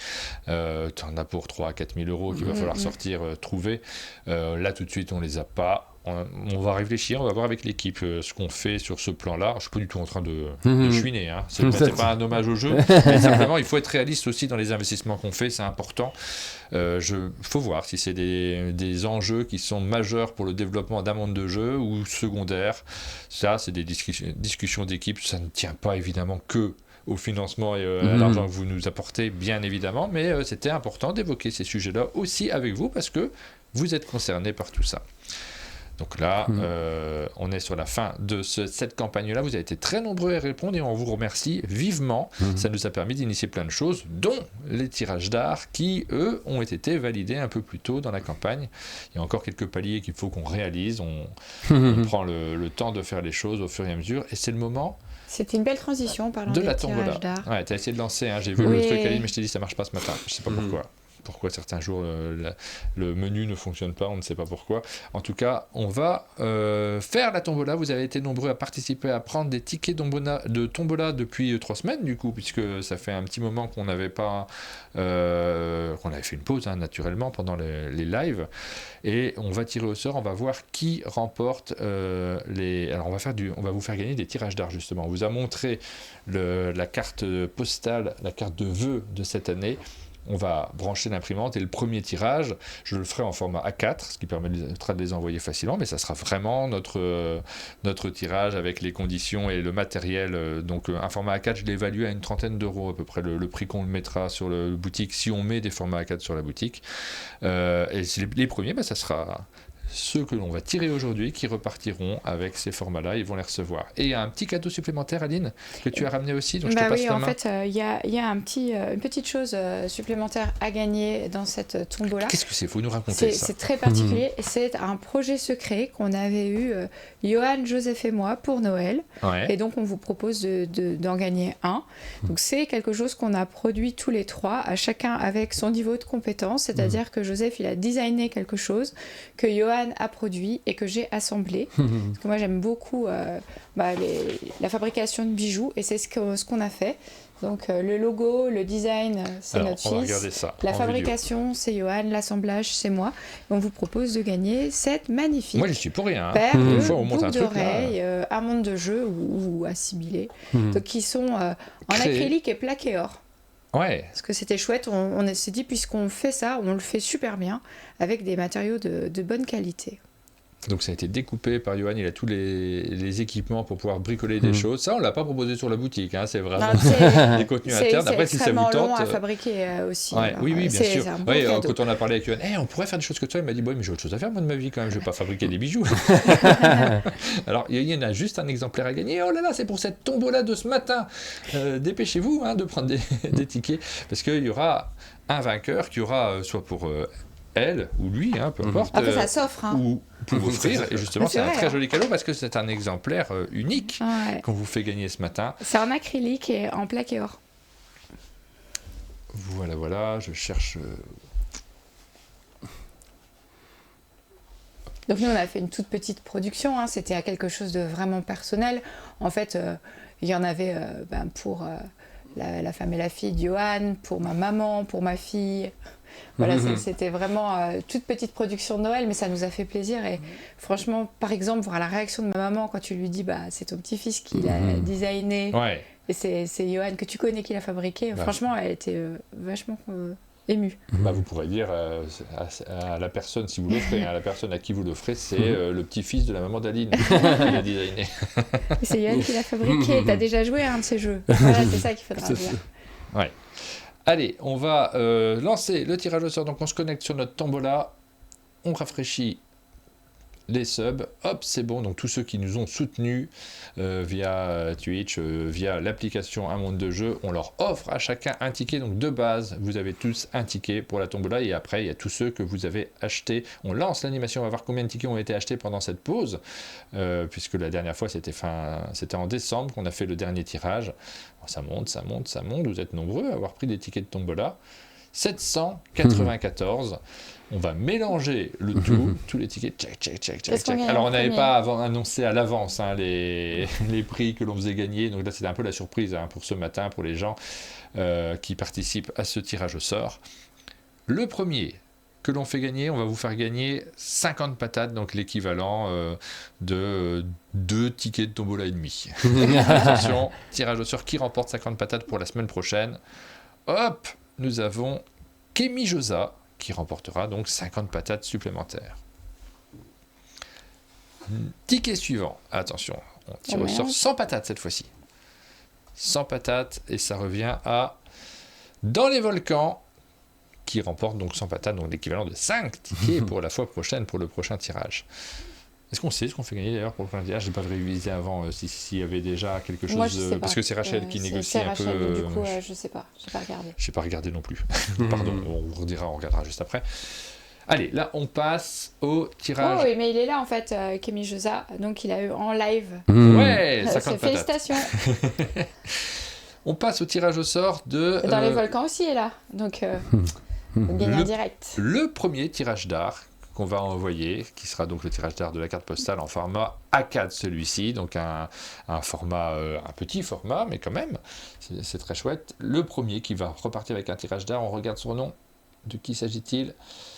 tu en as pour 3 à 4 000 euros qu'il va falloir sortir, trouver. Là, tout de suite, on les a pas. On va réfléchir, on va voir avec l'équipe ce qu'on fait sur ce plan-là. Je ne suis pas du tout en train de chouiner, hein. C'est pas un hommage au jeu, mais simplement il faut être réaliste aussi dans les investissements qu'on fait, c'est important. Faut voir si c'est des enjeux qui sont majeurs pour le développement d'un monde de jeu ou secondaires. Ça, c'est des discussions d'équipe, ça ne tient pas évidemment que au financement et à l'argent que vous nous apportez, bien évidemment, mais c'était important d'évoquer ces sujets-là aussi avec vous parce que vous êtes concernés par tout ça. Donc là, on est sur la fin de cette campagne-là. Vous avez été très nombreux à répondre et on vous remercie vivement. Ça nous a permis d'initier plein de choses, dont les tirages d'art qui, eux, ont été validés un peu plus tôt dans la campagne. Il y a encore quelques paliers qu'il faut qu'on réalise. On prend le temps de faire les choses au fur et à mesure. Et c'est le moment... C'était une belle transition en parlant de la des tirages tombola. d'art. Ouais, tu as essayé de lancer, hein. J'ai vu le truc, Aline, mais je t'ai dit ça marche pas ce matin. Je sais pas pourquoi. Pourquoi certains jours le menu ne fonctionne pas, on ne sait pas pourquoi. En tout cas, on va faire la tombola. Vous avez été nombreux à participer, à prendre des tickets de tombola depuis 3 semaines, du coup, puisque ça fait un petit moment qu'on n'avait pas... qu'on avait fait une pause, hein, naturellement, pendant les lives. Et on va tirer au sort, on va voir qui remporte Alors, on va vous faire gagner des tirages d'art, justement. On vous a montré la carte postale, la carte de vœux de cette année. On va brancher l'imprimante et le premier tirage, je le ferai en format A4, ce qui permettra de les envoyer facilement, mais ça sera vraiment notre tirage avec les conditions et le matériel. Donc un format A4, je l'évalue à une 30aine d'euros à peu près, le prix qu'on le mettra sur la boutique, si on met des formats A4 sur la boutique. Et les premiers, ça sera... ceux que l'on va tirer aujourd'hui qui repartiront avec ces formats-là, ils vont les recevoir. Et il y a un petit cadeau supplémentaire, Aline, que tu as ramené aussi, donc je te passe la main. En fait, il y a une petite chose supplémentaire à gagner dans cette tombola. Qu'est-ce que c'est ? Il faut nous raconter ça. C'est très particulier. C'est un projet secret qu'on avait eu, Johan, Joseph et moi, pour Noël. Ouais. Et donc, on vous propose d'en gagner un. Donc, c'est quelque chose qu'on a produit tous les trois, à chacun avec son niveau de compétence. C'est-à-dire que Joseph, il a designé quelque chose que Johan a produit et que j'ai assemblé. Parce que moi, j'aime beaucoup la fabrication de bijoux et c'est ce qu'on a fait. Donc, le logo, le design, c'est notre fils. On va regarder ça la fabrication, c'est Johan. L'assemblage, c'est moi. Et on vous propose de gagner cette magnifique moi, je suis pour rien. Paire de boucles d'oreilles, un monde de jeu ou assimilés. Donc, qui sont en acrylique et plaqué or. Ouais. Parce que c'était chouette, on s'est dit, puisqu'on fait ça, on le fait super bien, avec des matériaux de bonne qualité. Donc ça a été découpé par Johan, il a tous les équipements pour pouvoir bricoler des choses. Ça, on ne l'a pas proposé sur la boutique, hein. C'est vraiment des contenus internes. Après, si ça vous tente... C'est long à fabriquer aussi. Ouais, oui, bien sûr. Quand on a parlé avec Johan, on pourrait faire des choses que toi, il m'a dit, mais j'ai autre chose à faire moi de ma vie quand même, je ne vais pas fabriquer des bijoux. Alors, il y en a juste un exemplaire à gagner. Oh là là, c'est pour cette tombola de ce matin. Dépêchez-vous de prendre des tickets, parce qu'il y aura un vainqueur qui aura soit pour... elle ou lui, peu importe. Après, ça s'offre. Ou pour offrir. Et justement, c'est un très joli cadeau parce que c'est un exemplaire unique qu'on vous fait gagner ce matin. C'est en acrylique et en plaqué or. Voilà, je cherche... Donc nous, on a fait une toute petite production. C'était quelque chose de vraiment personnel. En fait, il y en avait pour la femme et la fille de Johan, pour ma maman, pour ma fille... Voilà, c'était vraiment toute petite production de Noël, mais ça nous a fait plaisir. Et franchement, par exemple, voir la réaction de ma maman quand tu lui dis c'est ton petit-fils qui l'a designé, et c'est Johan que tu connais qui l'a fabriqué. Franchement, elle était vachement émue. Vous pourrez dire à la personne, si vous l'offrez, à la personne à qui vous l'offrez, c'est le petit-fils de la maman d'Aline qui l'a designé. C'est Johan qui l'a fabriqué. Tu as déjà joué à un de ces jeux. Voilà, c'est ça qu'il faudra dire. Ouais. Allez, on va lancer le tirage au sort. Donc, on se connecte sur notre tombola. On rafraîchit les subs, hop, c'est bon. Donc tous ceux qui nous ont soutenus via Twitch, via l'application Un Monde de Jeu, on leur offre à chacun un ticket. Donc de base, vous avez tous un ticket pour la tombola. Et après, il y a tous ceux que vous avez achetés. On lance l'animation, on va voir combien de tickets ont été achetés pendant cette pause. Puisque la dernière fois, c'était en décembre qu'on a fait le dernier tirage. Ça monte. Vous êtes nombreux à avoir pris des tickets de tombola. 794. On va mélanger le tout, tous les tickets, check. Alors on n'avait pas annoncé à l'avance les prix que l'on faisait gagner, donc là c'était un peu la surprise pour ce matin, pour les gens qui participent à ce tirage au sort. Le premier que l'on fait gagner, on va vous faire gagner 50 patates, donc l'équivalent de 2 tickets de tombola et demi. Attention, tirage au sort, qui remporte 50 patates pour la semaine prochaine. Hop, nous avons Kémy Josa, qui remportera donc 50 patates supplémentaires. Ticket suivant, attention, on tire au sort 100 patates cette fois-ci. 100 patates, et ça revient à Dans les volcans, qui remporte donc 100 patates, donc l'équivalent de 5 tickets pour la fois prochaine, pour le prochain tirage. Est-ce qu'on sait ce qu'on fait gagner d'ailleurs pour le prochain tirage? Je n'ai pas révisé avant s'il y avait déjà quelque chose. Moi, je sais pas. Parce que c'est Rachel qui négocie un Rachel, peu. Du coup, je sais pas. Je n'ai pas regardé. Je n'ai pas regardé non plus. Pardon, on regardera juste après. Allez, là, on passe au tirage. Oh oui, mais il est là en fait, Kémy Josa. Donc il a eu en live. Ouais, 50 patates. Félicitations. On passe au tirage au sort de. Dans les volcans aussi, il est là. Donc, gagner en direct. Le premier tirage d'art qu'on va envoyer, qui sera donc le tirage d'art de la carte postale en format A4 celui-ci, donc un format, un petit format, mais quand même, c'est très chouette. Le premier qui va repartir avec un tirage d'art, on regarde son nom, de qui s'agit-il?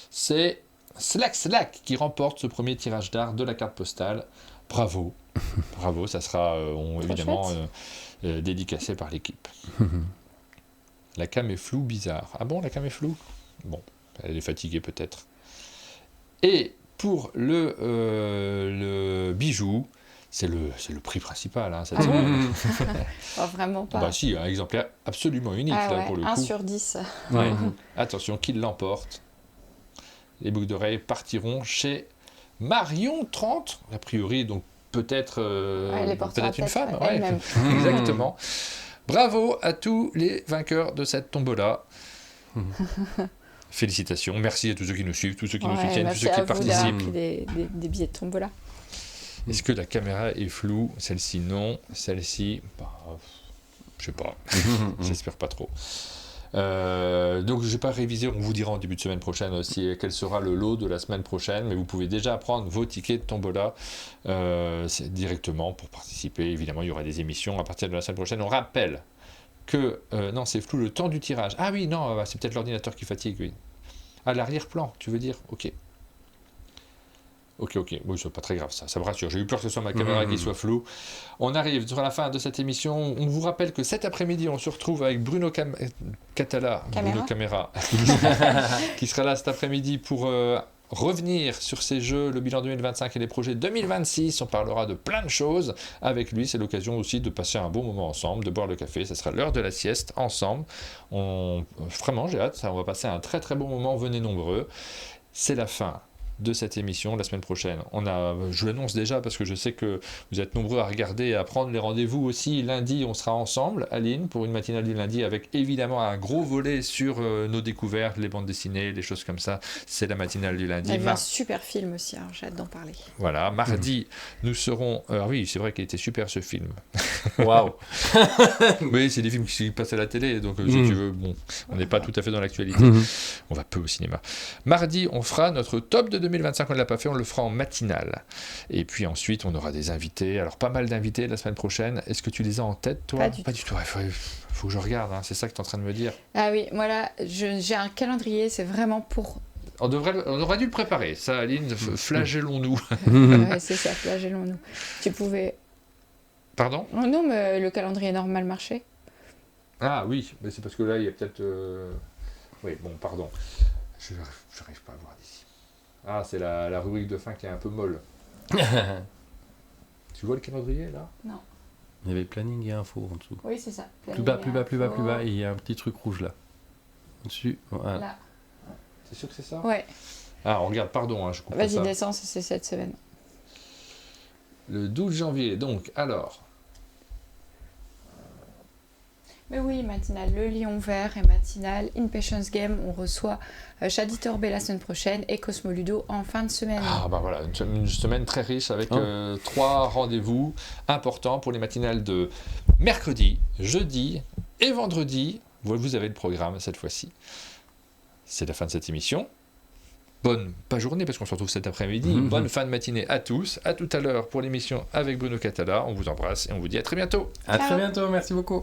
C'est Slack qui remporte ce premier tirage d'art de la carte postale. Bravo, bravo, ça sera évidemment dédicacé par l'équipe. La cam est floue, bizarre. Ah bon, la cam est floue? Bon, elle est fatiguée peut-être. Et pour le bijou, c'est le prix principal cette semaine. Oh, vraiment pas. Bah si, un exemplaire absolument unique là, pour le 1 coup. sur 10. Ouais. Attention, qui l'emporte? Les boucles d'oreilles partiront chez Marion 30, a priori, donc peut-être une femme. Ouais. Exactement. Bravo à tous les vainqueurs de cette tombola. Félicitations, merci à tous ceux qui nous suivent, tous ceux qui nous soutiennent, tous ceux qui participent. Des billets de tombola. Est-ce que la caméra est floue? Celle-ci non, celle-ci, je sais pas, j'espère pas trop. Donc je vais pas réviser, on vous dira en début de semaine prochaine aussi quel sera le lot de la semaine prochaine, mais vous pouvez déjà prendre vos tickets de tombola directement pour participer. Évidemment, il y aura des émissions à partir de la semaine prochaine. On rappelle que, non c'est flou, le temps du tirage. Ah oui, non, c'est peut-être l'ordinateur qui fatigue, oui. À l'arrière-plan, tu veux dire? Ok. Oui, c'est pas très grave, ça me rassure. J'ai eu peur que ce soit ma caméra qui soit floue. On arrive sur la fin de cette émission. On vous rappelle que cet après-midi, on se retrouve avec Bruno Catala, Bruno Caméra, qui sera là cet après-midi pour revenir sur ces jeux, le bilan 2025 et les projets 2026. On parlera de plein de choses avec lui. C'est l'occasion aussi de passer un bon moment ensemble, de boire le café. Ça sera l'heure de la sieste ensemble. Vraiment, j'ai hâte. On va passer un très très bon moment. Venez nombreux. C'est la fin de cette émission la semaine prochaine. Je l'annonce déjà parce que je sais que vous êtes nombreux à regarder et à prendre les rendez-vous aussi. Lundi, on sera ensemble, Aline, pour une matinale du lundi avec évidemment un gros volet sur nos découvertes, les bandes dessinées, les choses comme ça. C'est la matinale du lundi. Il y a un super film aussi, hein, j'ai hâte d'en parler. Voilà, mardi, nous serons... oui, c'est vrai qu'il était super ce film. Waouh. Oui, c'est des films qui passent à la télé, donc si tu veux, bon, on n'est pas tout à fait dans l'actualité. On va peu au cinéma. Mardi, on fera notre top de 2025, on ne l'a pas fait, on le fera en matinale. Et puis ensuite, on aura des invités. Alors, pas mal d'invités la semaine prochaine. Est-ce que tu les as en tête, toi? Pas du tout. Il faut que je regarde, c'est ça que tu es en train de me dire. Ah oui, voilà, j'ai un calendrier, c'est vraiment pour... On aurait dû le préparer. Ça, Aline, flagellons-nous. Ouais, c'est ça, flagellons-nous. Tu pouvais... Pardon? Non, mais le calendrier normal marchait. Ah oui, mais c'est parce que là, il y a peut-être... Oui, bon, pardon. Je n'arrive pas à voir d'ici. Ah, c'est la rubrique de fin qui est un peu molle. Tu vois le calendrier, là? Non. Il y avait planning et info en dessous. Oui, c'est ça. Plus bas, et il y a un petit truc rouge là. Dessus, voilà. Là. C'est sûr que c'est ça? Ouais. Ah, on regarde, pardon, je coupe ça. Vas-y, descends, c'est cette semaine. Le 12 janvier, donc, alors. Mais oui, matinale Le Lion Vert et matinale In Patience Game. On reçoit Shadi Torbet la semaine prochaine et Cosmo Ludo en fin de semaine. Ah bah voilà, une semaine très riche avec 3 rendez-vous importants pour les matinales de mercredi, jeudi et vendredi. Vous avez le programme cette fois-ci. C'est la fin de cette émission. Bonne, pas journée parce qu'on se retrouve cet après-midi. Bonne fin de matinée à tous. À tout à l'heure pour l'émission avec Bruno Catala. On vous embrasse et on vous dit à très bientôt. À très bientôt, merci beaucoup.